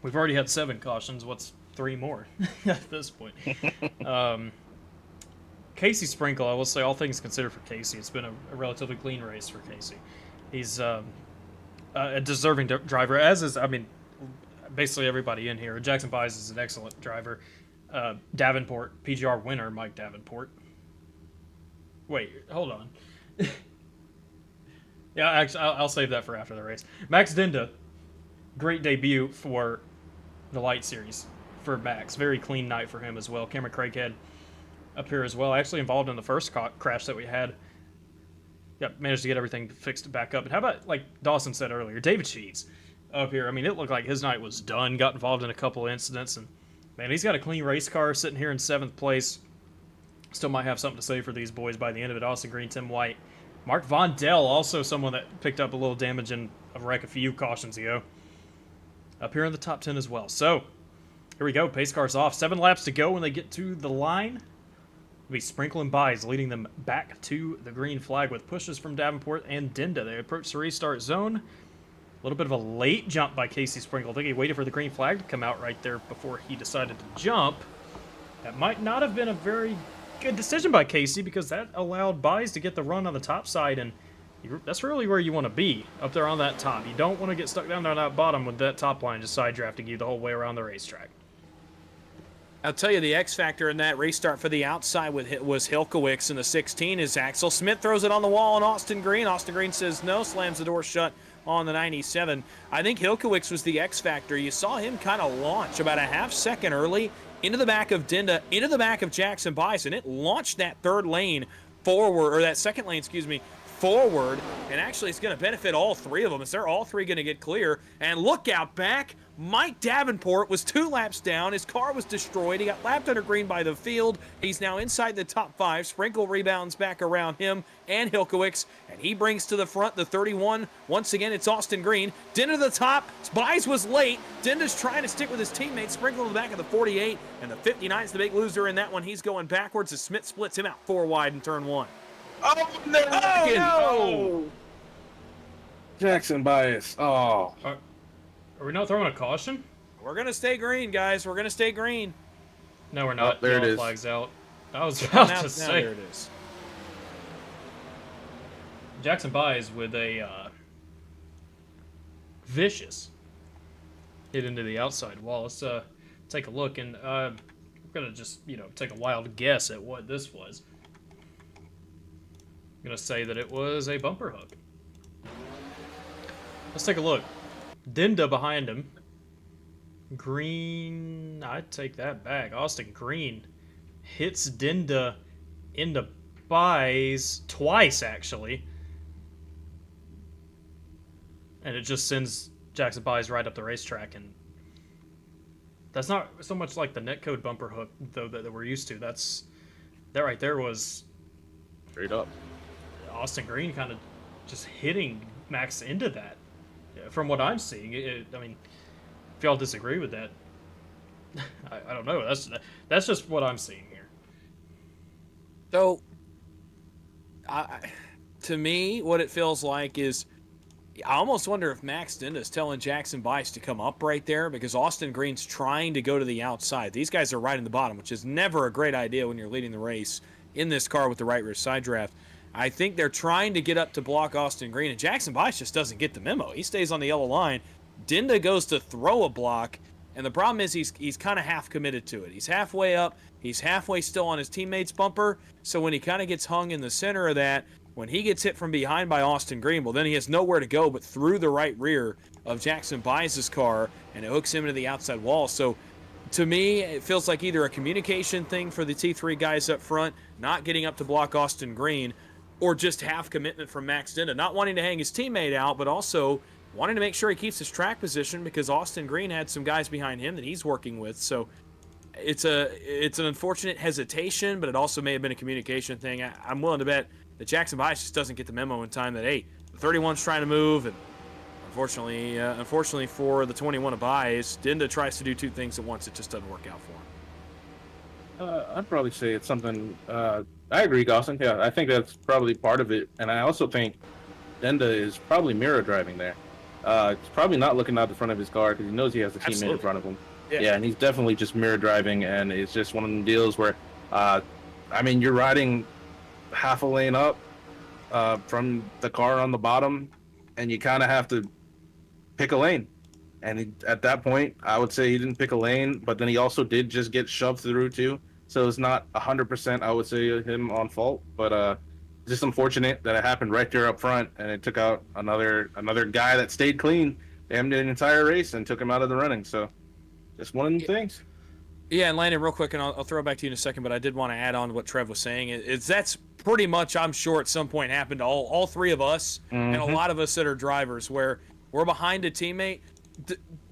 we've already had 7 cautions. What's 3 more at this point? Casey Sprinkle, I will say, all things considered for Casey, it's been a relatively clean race for Casey. He's a deserving driver, as is, I mean, basically everybody in here. Jackson Byes is an excellent driver. Davenport, PGR winner, Mike Davenport. Wait, hold on. Yeah, actually, I'll save that for after the race. Max Dinda, great debut for the Lite Series for Max. Very clean night for him as well. Cameron Craighead up here as well. Actually involved in the first crash that we had. Yep, managed to get everything fixed back up. And how about, like Dawson said earlier, David Sheets up here. I mean, it looked like his night was done. Got involved in a couple of incidents. And, man, he's got a clean race car sitting here in 7th place. Still might have something to say for these boys by the end of it. Austin Green, Tim White. Mark Von Dell, also someone that picked up a little damage in a wreck a few cautions ago. Up here in the top 10 as well. So, here we go. Pace car's off. 7 laps to go when they get to the line. It'll be Sprinkle and Byes leading them back to the green flag with pushes from Davenport and Dinda. They approach the restart zone. A little bit of a late jump by Casey Sprinkle. I think he waited for the green flag to come out right there before he decided to jump. That might not have been a very good decision by Casey because that allowed Byes to get the run on the top side, and that's really where you want to be, up there on that top. You don't want to get stuck down there on that bottom with that top line just side drafting you the whole way around the racetrack. I'll tell you, the X factor in that restart for the outside was Hilkowicz in the 16 as Axel Smith throws it on the wall on Austin Green. Austin Green says no, slams the door shut on the 97. I think Hilkowicz was the X factor. You saw him kind of launch about a half second early into the back of Dinda, into the back of Jackson Byes, and it launched that third lane forward, or that second lane, excuse me, forward, and actually it's going to benefit all 3 of them as they're all 3 going to get clear. And look out back, Mike Davenport was 2 laps down. His car was destroyed. He got lapped under green by the field. He's now inside the top 5. Sprinkle rebounds back around him and Hilkowicz, and he brings to the front the 31. Once again, it's Austin Green. Dinda to the top. Byes was late. Dinda's trying to stick with his teammates. Sprinkle to the back of the 48, and the 59's the big loser in that one. He's going backwards as Smith splits him out 4 wide in turn 1. Oh, no! Oh, no! Jackson Byes. Oh. Are we not throwing a caution? We're going to stay green, guys. We're going to stay green. No, we're not. There it Yellow is. flag's out. I was about to say. There it is. Jackson Byes with a vicious hit into the outside wall. Let's take a look, and I'm going to just, take a wild guess at what this was. I'm going to say that it was a bumper hook. Let's take a look. Dinda behind him. Green, I'd take that back. Austin Green hits Dinda into Byes twice, actually. And it just sends Jackson Byes right up the racetrack. And that's not so much like the netcode bumper hook, though, that we're used to. That right there was Straight up. Austin Green kind of just hitting Max into that. From what I'm seeing, I mean, if y'all disagree with that, I don't know. That's just what I'm seeing here. So, to me, what it feels like is, I almost wonder if Max Dinda is telling Jackson Byes to come up right there because Austin Green's trying to go to the outside. These guys are right in the bottom, which is never a great idea when you're leading the race in this car with the right rear side draft. I think they're trying to get up to block Austin Green, and Jackson Byes just doesn't get the memo. He stays on the yellow line. Dinda goes to throw a block, and the problem is he's kind of half committed to it. He's halfway up. He's halfway still on his teammate's bumper, so when he kind of gets hung in the center of that, when he gets hit from behind by Austin Green, well, then he has nowhere to go but through the right rear of Jackson Byes' car, and it hooks him into the outside wall. So, to me, it feels like either a communication thing for the T3 guys up front, not getting up to block Austin Green, or just half commitment from Max Dinda, not wanting to hang his teammate out, but also wanting to make sure he keeps his track position because Austin Green had some guys behind him that he's working with. So it's an unfortunate hesitation, but it also may have been a communication thing. I'm willing to bet that Jackson Bias just doesn't get the memo in time that, hey, the 31's trying to move, and unfortunately for the 21 of Bias, Dinda tries to do two things at once. It just doesn't work out for him. I'd probably say it's something. I agree, Gosling. Yeah, I think that's probably part of it, and I also think Denda is probably mirror driving there. He's probably not looking out the front of his car because he knows he has a teammate Absolutely. in front of him. Yeah. And he's definitely just mirror driving, and it's just one of them deals where, you're riding half a lane up from the car on the bottom, and you kind of have to pick a lane. And at that point, I would say he didn't pick a lane, but then he also did just get shoved through too. So it's not 100%, I would say, him on fault, but just unfortunate that it happened right there up front, and it took out another guy that stayed clean, damn the entire race, and took him out of the running. So just one of the things. Yeah, and Landon, real quick, and I'll throw it back to you in a second, but I did want to add on to what Trev was saying. That's pretty much, I'm sure, at some point happened to all three of us, and a lot of us that are drivers, where we're behind a teammate.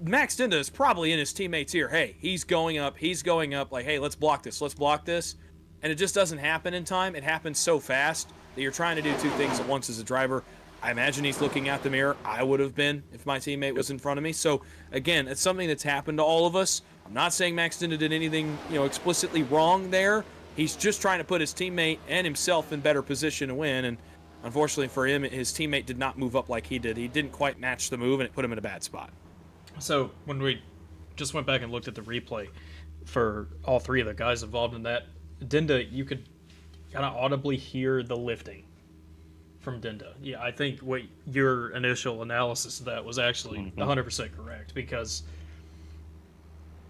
Max Dinda is probably in his teammates' ear. Hey, he's going up. Like, hey, let's block this. And it just doesn't happen in time. It happens so fast that you're trying to do two things at once as a driver. I imagine he's looking out the mirror. I would have been if my teammate was in front of me. So, again, it's something that's happened to all of us. I'm not saying Max Dinda did anything, explicitly wrong there. He's just trying to put his teammate and himself in better position to win. And unfortunately for him, his teammate did not move up like he did. He didn't quite match the move, and it put him in a bad spot. So when we just went back and looked at the replay for all three of the guys involved in that, Dinda, you could kind of audibly hear the lifting from Dinda. Yeah, I think what your initial analysis of that was actually 100% correct, because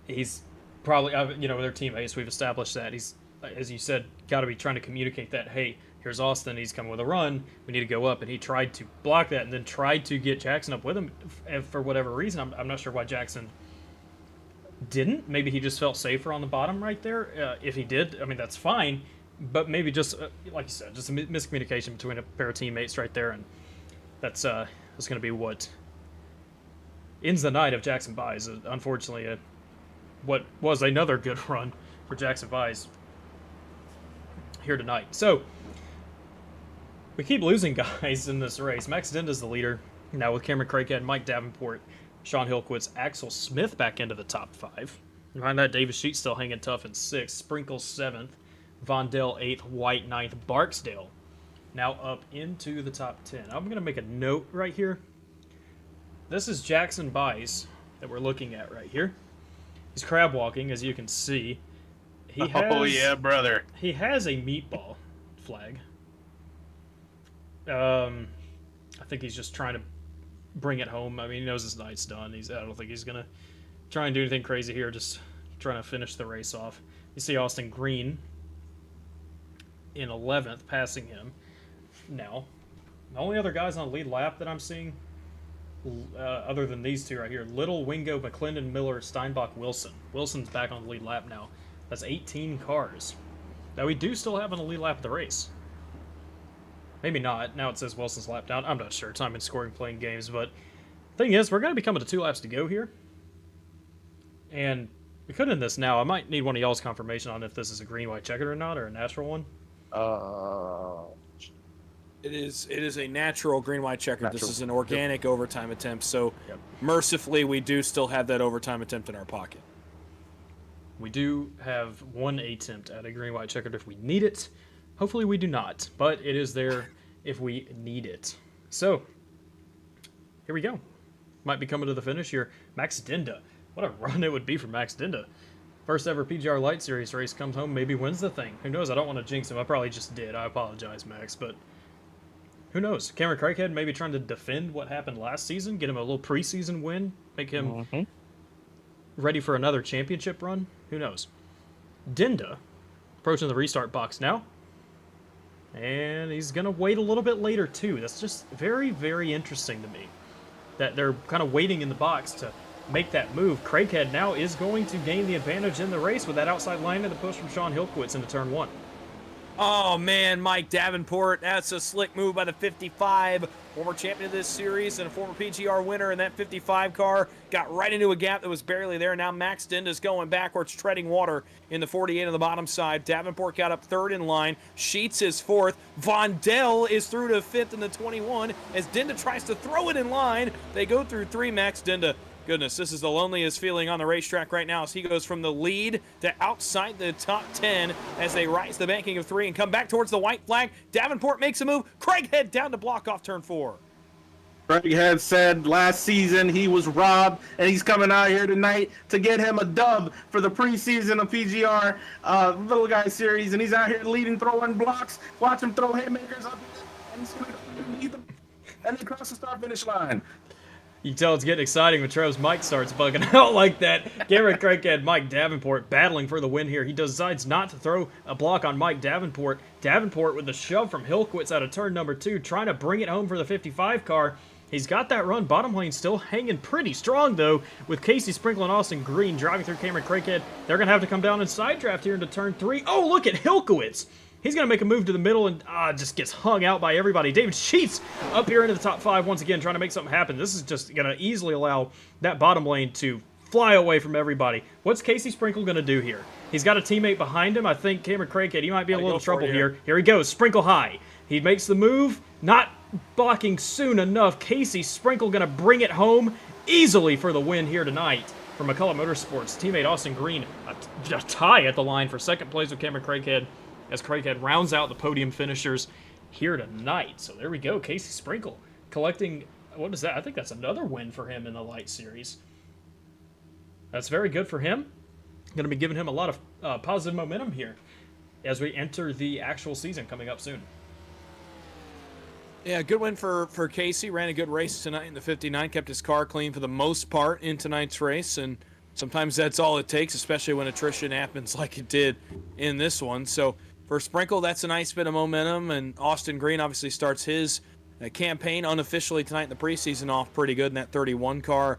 he's probably, their teammates, we've established that. He's, as you said, got to be trying to communicate that, hey, here's Austin, he's coming with a run, we need to go up, and he tried to block that and then tried to get Jackson up with him for whatever reason. I'm not sure why Jackson didn't. Maybe he just felt safer on the bottom right there. If he did, I mean, that's fine, but maybe just, like you said, just a miscommunication between a pair of teammates right there, and that's going to be what ends the night of Jackson Buys. Unfortunately, what was another good run for Jackson Buys here tonight. So, we keep losing guys in this race. Max Dinda's the leader now with Cameron Craighead, Mike Davenport, Sean Hillquist, Axel Smith back into the top 5. Behind that, Davis Sheets still hanging tough in 6th, Sprinkle 7th, Vondell 8th, White 9th, Barksdale now up into the top 10. I'm going to make a note right here. This is Jackson Buys that we're looking at right here. He's crab walking, as you can see. Oh yeah, brother. He has a meatball flag. I think he's just trying to bring it home. I mean, he knows his night's done. I don't think he's gonna try and do anything crazy here. Just trying to finish the race off. You see Austin Green in 11th, passing him. Now, the only other guys on the lead lap that I'm seeing, other than these two right here, Little, Wingo, McClendon, Miller, Steinbach, Wilson. Wilson's back on the lead lap now. That's 18 cars. Now, we do still have an lead lap of the race. Maybe not. Now it says Wilson's lap down. I'm not sure. Time in scoring playing games. But thing is, we're going to be coming to 2 laps to go here. And we could end this now. I might need one of y'all's confirmation on if this is a green, white checkered or not, or a natural one. It is a natural green, white checker. This is an organic overtime attempt. So Yep. mercifully, we do still have that overtime attempt in our pocket. We do have one attempt at a green, white checkered if we need it. Hopefully we do not, but it is there if we need it. So, here we go. Might be coming to the finish here. Max Dinda. What a run it would be for Max Dinda. First ever PGR Lite Series race, comes home, maybe wins the thing. Who knows? I don't want to jinx him. I probably just did. I apologize, Max, but who knows? Cameron Craighead maybe trying to defend what happened last season, get him a little preseason win, make him ready for another championship run. Who knows? Dinda approaching the restart box now. And he's going to wait a little bit later, too. That's just very, very interesting to me that they're kind of waiting in the box to make that move. Craighead now is going to gain the advantage in the race with that outside line and the push from Sean Hillquist into turn 1. Oh, man, Mike Davenport. That's a slick move by the 55. former champion of this series and a former PGR winner in that 55 car, got right into a gap that was barely there. Now Max Dinda's going backwards, treading water in the 48 on the bottom side. Davenport got up third in line. Sheets is fourth. Vondell is through to fifth in the 21 as Dinda tries to throw it in line. They go through three. Max Dinda, goodness, this is the loneliest feeling on the racetrack right now as he goes from the lead to outside the top 10 as they rise the banking of three and come back towards the white flag. Davenport makes a move. Craighead down to block off turn 4. Craig had said last season he was robbed, and he's coming out here tonight to get him a dub for the preseason of PGR Little Guy Series, and he's out here leading, throwing blocks. Watch him throw haymakers up, and he's going to lead them, and then cross the start-finish line. You can tell it's getting exciting when Trev's mic starts bugging out like that. Cameron Craighead, Mike Davenport battling for the win here. He decides not to throw a block on Mike Davenport. Davenport with the shove from Hilkwitz out of turn number 2, trying to bring it home for the 55 car. He's got that run. Bottom lane still hanging pretty strong, though, with Casey Sprinkle and Austin Green driving through Cameron Craighead. They're going to have to come down and side draft here into turn 3. Oh, look at Hilkwitz. He's going to make a move to the middle and just gets hung out by everybody. David Sheets up here into the top 5 once again, trying to make something happen. This is just going to easily allow that bottom lane to fly away from everybody. What's Casey Sprinkle going to do here? He's got a teammate behind him. I think Cameron Craighead, he might be in a little trouble here. Here he goes, Sprinkle high. He makes the move, not blocking soon enough. Casey Sprinkle going to bring it home easily for the win here tonight for McCullough Motorsports. Teammate Austin Green, a tie at the line for second place with Cameron Craighead, as Craighead rounds out the podium finishers here tonight. So there we go. Casey Sprinkle collecting, what is that? I think that's another win for him in the Lite Series. That's very good for him. Going to be giving him a lot of positive momentum here as we enter the actual season coming up soon. Yeah, good win for Casey. Ran a good race tonight in the 59. Kept his car clean for the most part in tonight's race, and sometimes that's all it takes, especially when attrition happens like it did in this one. So for Sprinkle, that's a nice bit of momentum, and Austin Green obviously starts his campaign unofficially tonight in the preseason off pretty good in that 31 car.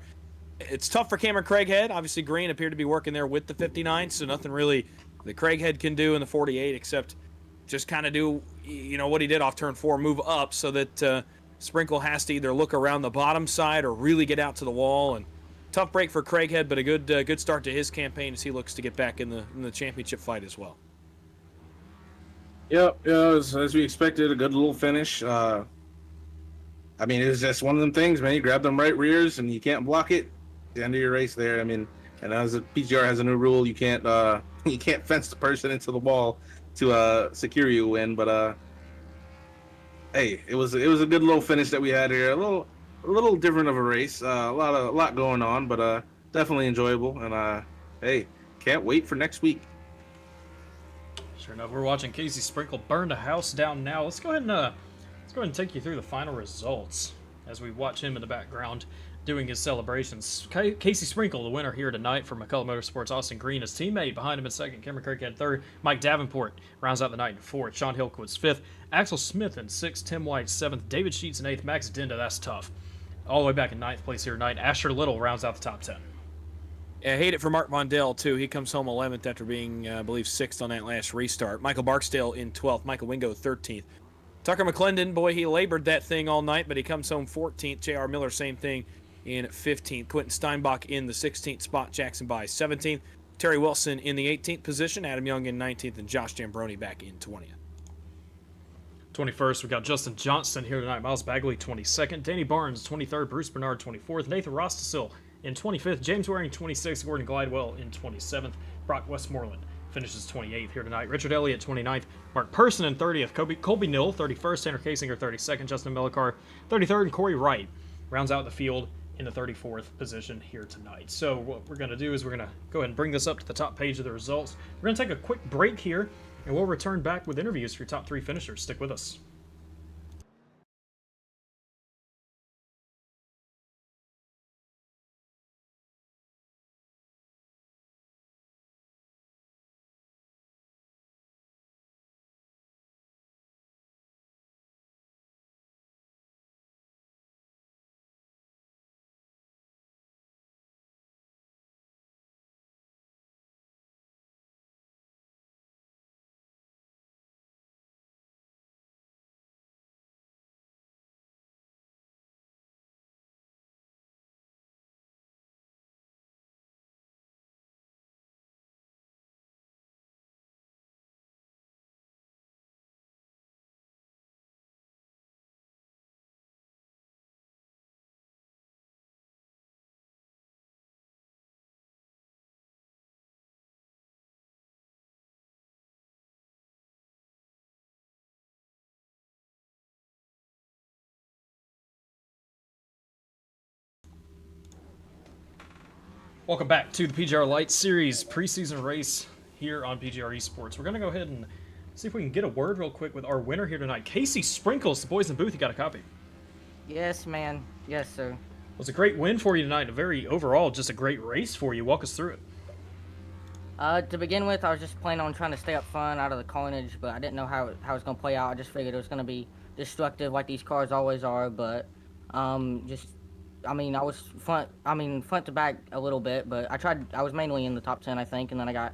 It's tough for Cameron Craighead. Obviously, Green appeared to be working there with the 59, so nothing really that Craighead can do in the 48 except just kind of do, what he did off turn 4, move up so that Sprinkle has to either look around the bottom side or really get out to the wall. And tough break for Craighead, but a good start to his campaign as he looks to get back in the championship fight as well. Yep, as we expected, a good little finish. It was just one of them things, man. You grab them right rears and you can't block it. The end of your race there. And as the PGR has a new rule, you can't fence the person into the wall to secure you a win. But hey, it was a good little finish that we had here. A little different of a race. A lot going on, but definitely enjoyable. And hey, can't wait for next week. Sure enough, we're watching Casey Sprinkle burn the house down now. Let's go ahead and take you through the final results as we watch him in the background doing his celebrations. Casey Sprinkle, the winner here tonight for McCullough Motorsports. Austin Green, his teammate behind him in second. Cameron Craighead third. Mike Davenport rounds out the night in fourth. Sean Hilkwitz fifth. Axel Smith in sixth. Tim White seventh. David Sheets in eighth. Max Dinda, that's tough, all the way back in ninth place here tonight. Asher Little rounds out the top 10. Yeah, I hate it for Mark Vondell, too. He comes home 11th after being, I believe, 6th on that last restart. Michael Barksdale in 12th. Michael Wingo 13th. Tucker McClendon, boy, he labored that thing all night, but he comes home 14th. J.R. Miller, same thing, in 15th. Quentin Steinbach in the 16th spot. Jackson By 17th. Terry Wilson in the 18th position. Adam Young in 19th. And Josh Jambroni back in 20th. 21st, we got Justin Johnston here tonight. Miles Bagley, 22nd. Danny Barnes, 23rd. Bruce Bernard, 24th. Nathan Rostasil in 25th. James Waring, 26th. Gordon Glidewell in 27th. Brock Westmoreland finishes 28th here tonight. Richard Elliott, 29th. Mark Person in 30th. Colby Nill, 31st. Tanner Kasinger, 32nd. Justin Mellicar, 33rd. And Corey Wright rounds out the field in the 34th position here tonight. So what we're going to do is we're going to go ahead and bring this up to the top page of the results. We're going to take a quick break here, and we'll return back with interviews for your top 3 finishers. Stick with us. Welcome back to the PGR Lite Series preseason race here on PGR eSports. We're going to go ahead and see if we can get a word real quick with our winner here tonight. Casey Sprinkles, the boys in the booth, you got a copy. Yes, man. Yes, sir. It was a great win for you tonight. A very, overall, just a great race for you. Walk us through it. To begin with, I was just planning on trying to stay up front out of the carnage, but I didn't know how it was going to play out. I just figured it was going to be destructive like these cars always are, but I was front to back a little bit, but I was mainly in the top 10, I think, and then I got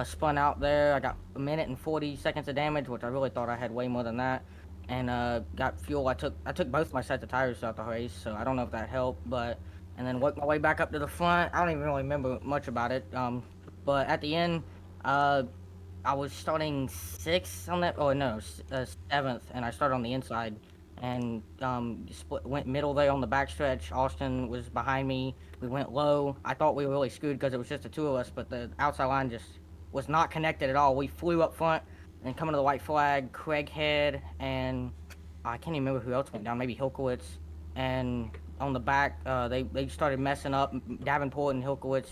spun out there. I got 1 minute and 40 seconds of damage, which I really thought I had way more than that, and got fuel. I took both my sets of tires throughout the race, so I don't know if that helped, and then worked my way back up to the front. I don't even really remember much about it, but at the end, I was starting 6th on that, 7th, and I started on the inside. And went middle there on the backstretch. Austin was behind me. We went low. I thought we were really screwed because it was just the two of us, but the outside line just was not connected at all. We flew up front and coming to the white flag, Craighead, and I can't even remember who else went down, maybe Hilkowitz. And on the back, they started messing up. Davenport and Hilkowitz,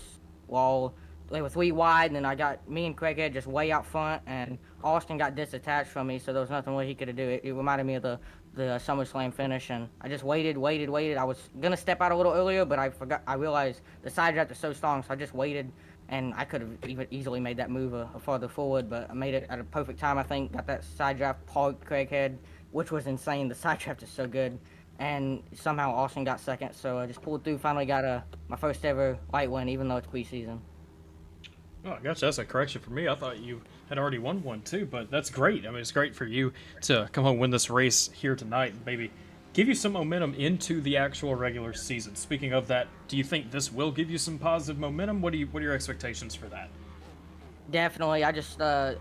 well, they were 3 wide, and then I got me and Craighead just way out front, and Austin got disattached from me, so there was nothing really he could do. It reminded me of the SummerSlam finish, and I just waited. I was gonna step out a little earlier, but I realized the side draft is so strong, so I just waited, and I could have even easily made that move a farther forward, but I made it at a perfect time, I think. Got that side draft, parked Craighead, which was insane. The side draft is so good, and somehow Austin got second, so I just pulled through. Finally got my first ever light win, even though it's preseason. Oh, I gotcha. That's a correction for me. I thought you had already won one too, but that's great. I mean, it's great for you to come home and win this race here tonight and maybe give you some momentum into the actual regular season. Speaking of that, do you think this will give you some positive momentum? What are your expectations for that? Definitely. I just, this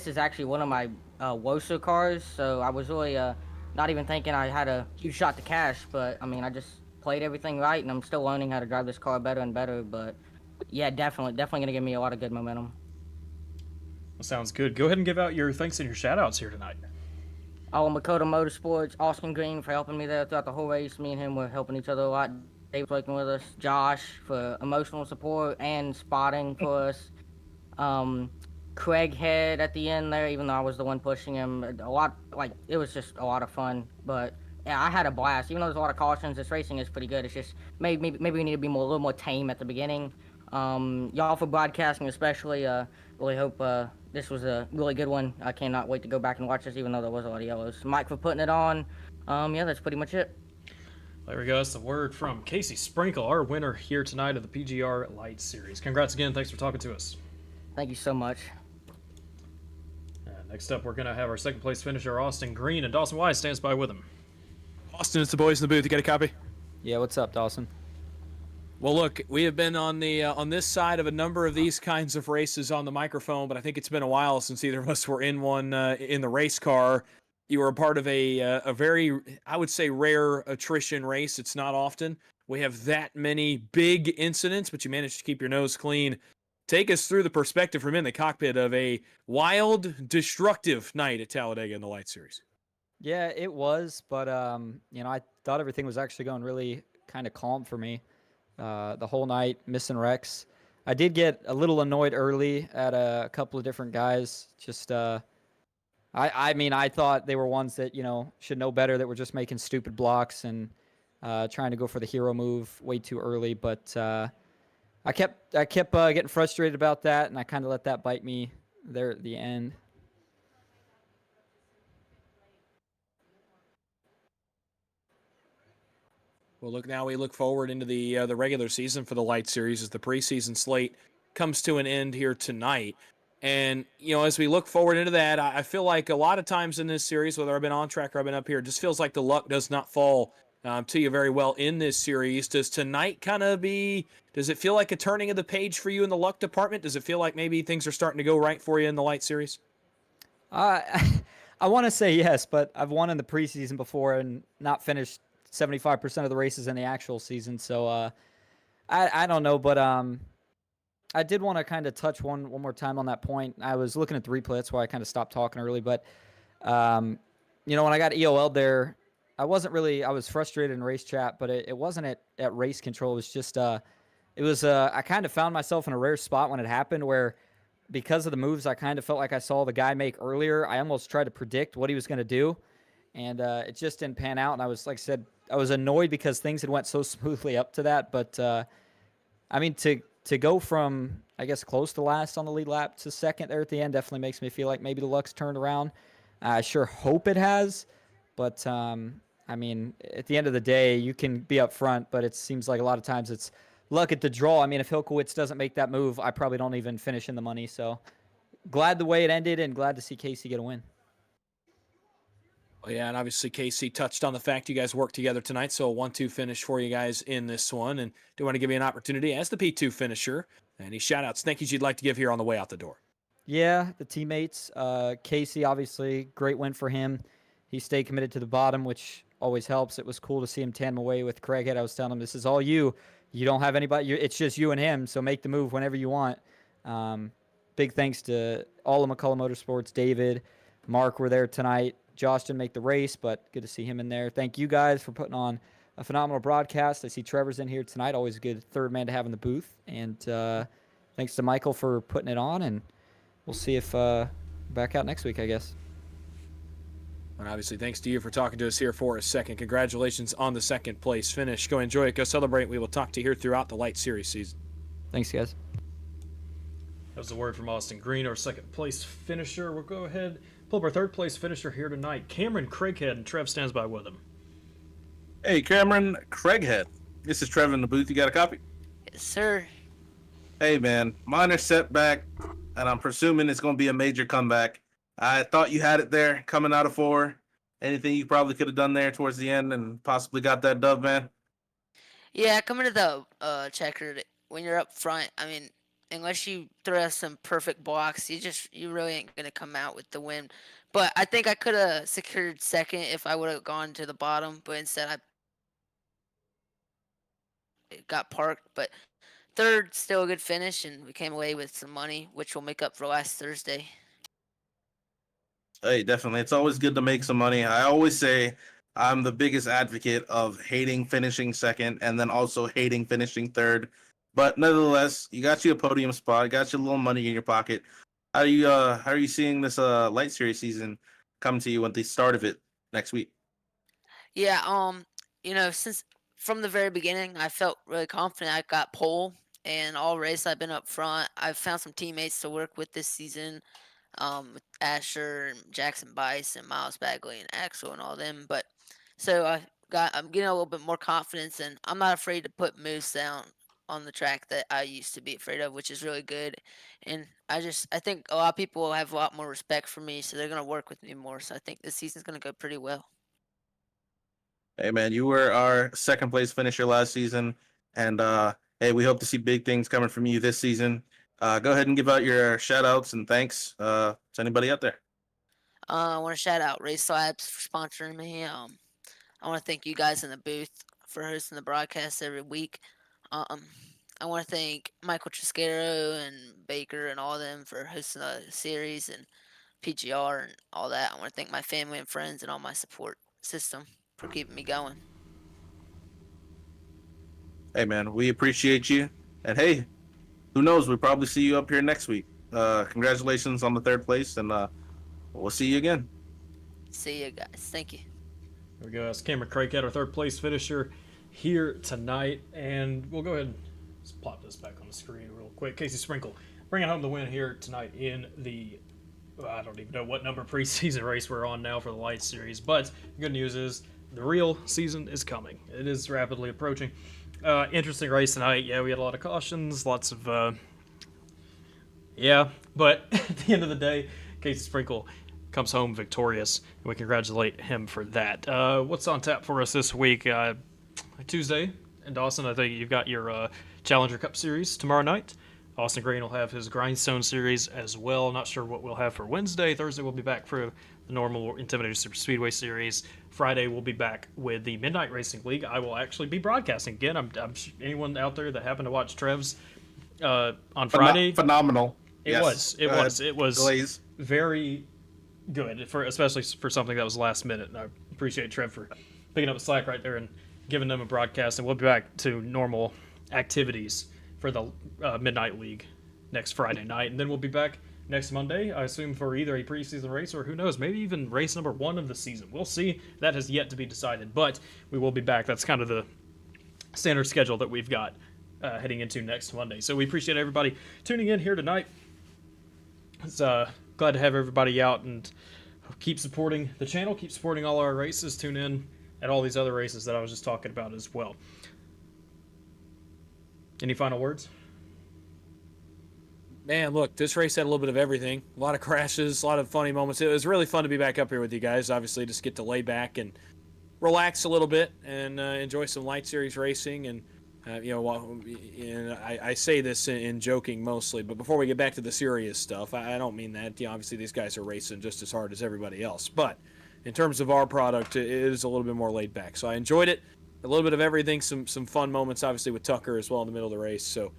is actually one of my Wosa cars, so I was really not even thinking I had a huge shot to cash, but I just played everything right, and I'm still learning how to drive this car better and better, but yeah, definitely going to give me a lot of good momentum. Well, sounds good. Go ahead and give out your thanks and your shout-outs here tonight. Makota Motorsports, Austin Green for helping me there throughout the whole race. Me and him were helping each other a lot. Dave was working with us. Josh for emotional support and spotting for us. Craighead at the end there, even though I was the one pushing him. It was just a lot of fun. But yeah, I had a blast. Even though there's a lot of cautions, this racing is pretty good. It's just maybe we need to be a little more tame at the beginning. Y'all for broadcasting especially, really hope this was a really good one. I cannot wait to go back and watch this, even though there was a lot of yellows. Mike for putting it on. Yeah, that's pretty much it. There we go. That's the word from Casey Sprinkle, our winner here tonight of the PGR Lite Series. Congrats again. Thanks for talking to us. Thank you so much. Next up, we're going to have our second place finisher, Austin Green, and Dawson Wise stands by with him. Austin, it's the boys in the booth. You got a copy? Yeah, what's up, Dawson? Well, look, we have been on this side of a number of these kinds of races on the microphone, but I think it's been a while since either of us were in one in the race car. You were a part of a very, I would say, rare attrition race. It's not often we have that many big incidents, but you managed to keep your nose clean. Take us through the perspective from in the cockpit of a wild, destructive night at Talladega in the Lite Series. Yeah, it was, but I thought everything was actually going really kind of calm for me. The whole night, missing wrecks. I did get a little annoyed early at a couple of different guys. Just, I thought they were ones that, should know better, that were just making stupid blocks and trying to go for the hero move way too early. But I kept getting frustrated about that, and I kind of let that bite me there at the end. Well, we look forward into the regular season for the Lite Series as the preseason slate comes to an end here tonight. And, as we look forward into that, I feel like a lot of times in this series, whether I've been on track or I've been up here, it just feels like the luck does not fall to you very well in this series. Does tonight does it feel like a turning of the page for you in the luck department? Does it feel like maybe things are starting to go right for you in the Lite Series? I want to say yes, but I've won in the preseason before and not finished 75% of the races in the actual season. So I don't know, but I did want to kind of touch one more time on that point. I was looking at the replay. That's why I kind of stopped talking early. But, when I got EOL'd there, I was frustrated in race chat, but it wasn't at race control. It was just it was I kind of found myself in a rare spot when it happened where because of the moves I kind of felt like I saw the guy make earlier, I almost tried to predict what he was going to do, and it just didn't pan out. And I was, like I said, I was annoyed because things had went so smoothly up to that. But I mean, to go from, I guess, close to last on the lead lap to second there at the end definitely makes me feel like maybe the luck's turned around. I sure hope it has, but I mean, at the end of the day, you can be up front, but it seems like a lot of times it's luck at the draw. I mean, if Hilkowitz doesn't make that move, I probably don't even finish in the money. So glad the way it ended and glad to see Casey get a win. Well, yeah, and obviously Casey touched on the fact you guys worked together tonight, so a 1-2 finish for you guys in this one. And do want to give you an opportunity as the P2 finisher. Any shout-outs, thank yous you'd like to give here on the way out the door? Yeah, the teammates. Casey, obviously, great win for him. He stayed committed to the bottom, which always helps. It was cool to see him tandem away with Craighead. I was telling him, this is all you. You don't have anybody. It's just you and him, so make the move whenever you want. Big thanks to all of McCullough Motorsports. David, Mark were there tonight. Josh didn't make the race, but good to see him in there. Thank you guys for putting on a phenomenal broadcast. I see Trevor's in here tonight. Always a good third man to have in the booth. And thanks to Michael for putting it on. And we'll see if back out next week, I guess. And obviously, thanks to you for talking to us here for a second. Congratulations on the second place finish. Go enjoy it. Go celebrate. We will talk to you here throughout the Lite Series season. Thanks, guys. That was the word from Austin Green, our second place finisher. We'll go ahead, pull up our third place finisher here tonight. Cameron Craighead, and Trev stands by with him. Hey, Cameron Craighead. This is Trevin in the booth. You got a copy? Yes, sir. Hey, man. Minor setback, and I'm presuming it's going to be a major comeback. I thought you had it there coming out of 4. Anything you probably could have done there towards the end and possibly got that dub, man? Yeah, coming to the checkered, when you're up front, I mean, unless you throw out some perfect blocks, you really ain't gonna come out with the win. But I think I could have secured second if I would have gone to the bottom, but instead I got parked. But third, still a good finish, and we came away with some money, which will make up for last Thursday. Hey, definitely. It's always good to make some money. I always say I'm the biggest advocate of hating finishing second and then also hating finishing third. But nevertheless, you got you a podium spot, got you a little money in your pocket. How are you seeing this Light Series season come to you at the start of it next week? Yeah, since from the very beginning, I felt really confident. I got pole, and all race I've been up front. I've found some teammates to work with this season, with Asher and Jackson Bice and Miles Bagley and Axel and all them. But so I'm getting a little bit more confidence, and I'm not afraid to put moves down on the track that I used to be afraid of, which is really good. And I think a lot of people will have a lot more respect for me, so they're gonna work with me more. So I think this season's gonna go pretty well. Hey, man, you were our second place finisher last season, and hey, we hope to see big things coming from you this season. Go ahead and give out your shout outs and thanks to anybody out there. I want to shout out Race Labs for sponsoring me. I want to thank you guys in the booth for hosting the broadcast every week. I want to thank Michael Triscaro and Baker and all of them for hosting the series and PGR and all that. I want to thank my family and friends and all my support system for keeping me going. Hey, man, we appreciate you. And hey, who knows? We'll probably see you up here next week. Congratulations on the third place, and we'll see you again. See you guys. Thank you. There we go. That's Cameron Craighead, our third place finisher here tonight. And we'll go ahead and just plop this back on the screen real quick. Casey Sprinkle bringing home the win here tonight in the, I don't even know what number preseason race we're on now for the Light Series. But the good news is the real season is coming. It is rapidly approaching. Interesting race tonight. Yeah, we had a lot of cautions, lots of, but at the end of the day, Casey Sprinkle comes home victorious, and we congratulate him for that. What's on tap for us this week? Tuesday in Dawson, I think you've got your Challenger Cup Series tomorrow night. Austin Green will have his Grindstone Series as well. Not sure what we'll have for Wednesday. Thursday we'll be back for the normal Intimidator Superspeedway Series. Friday we'll be back with the Midnight Racing League. I will actually be broadcasting again. I'm anyone out there that happened to watch Trev's on Friday. Phenomenal. It was Glaze. very good, especially for something that was last minute. And I appreciate Trev for picking up the slack right there and giving them a broadcast. And we'll be back to normal activities for the Midnight League next Friday night, and then we'll be back next Monday, I assume, for either a preseason race or who knows, maybe even race number 1 of the season. We'll see. That has yet to be decided, but we will be back. That's kind of the standard schedule that we've got heading into next Monday. So we appreciate everybody tuning in here tonight. It's glad to have everybody out, and keep supporting the channel, keep supporting all our races. Tune in at all these other races that I was just talking about as well. Any final words? Man, look, this race had a little bit of everything. A lot of crashes, a lot of funny moments. It was really fun to be back up here with you guys. Obviously, just get to lay back and relax a little bit and enjoy some Light Series racing. And, I say this in joking mostly, but before we get back to the serious stuff, I don't mean that. Obviously, these guys are racing just as hard as everybody else. But in terms of our product, it is a little bit more laid back. So I enjoyed it. A little bit of everything, some fun moments, obviously, with Tucker as well in the middle of the race. So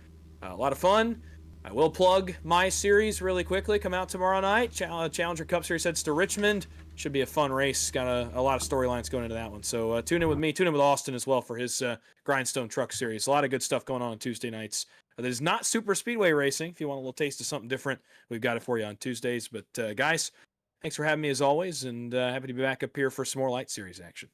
a lot of fun. I will plug my series really quickly. Come out tomorrow night. Challenger Cup Series heads to Richmond. Should be a fun race. Got a lot of storylines going into that one. So tune in with me. Tune in with Austin as well for his Grindstone Truck Series. A lot of good stuff going on Tuesday nights. There's not super speedway racing. If you want a little taste of something different, we've got it for you on Tuesdays. But guys, thanks for having me as always, and happy to be back up here for some more Light Series action.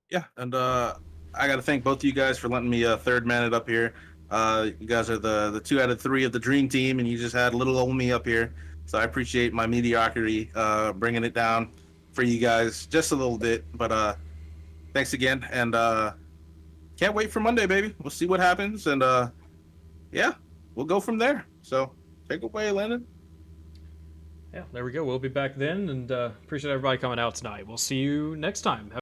Yeah, and I got to thank both of you guys for letting me third man it up here. You guys are the 2 out of 3 of the dream team, and you just had little old me up here. So I appreciate my mediocrity, bringing it down for you guys just a little bit. But thanks again, and can't wait for Monday, baby. We'll see what happens, and yeah, we'll go from there. So take away, Landon. Yeah, there we go. We'll be back then, and appreciate everybody coming out tonight. We'll see you next time.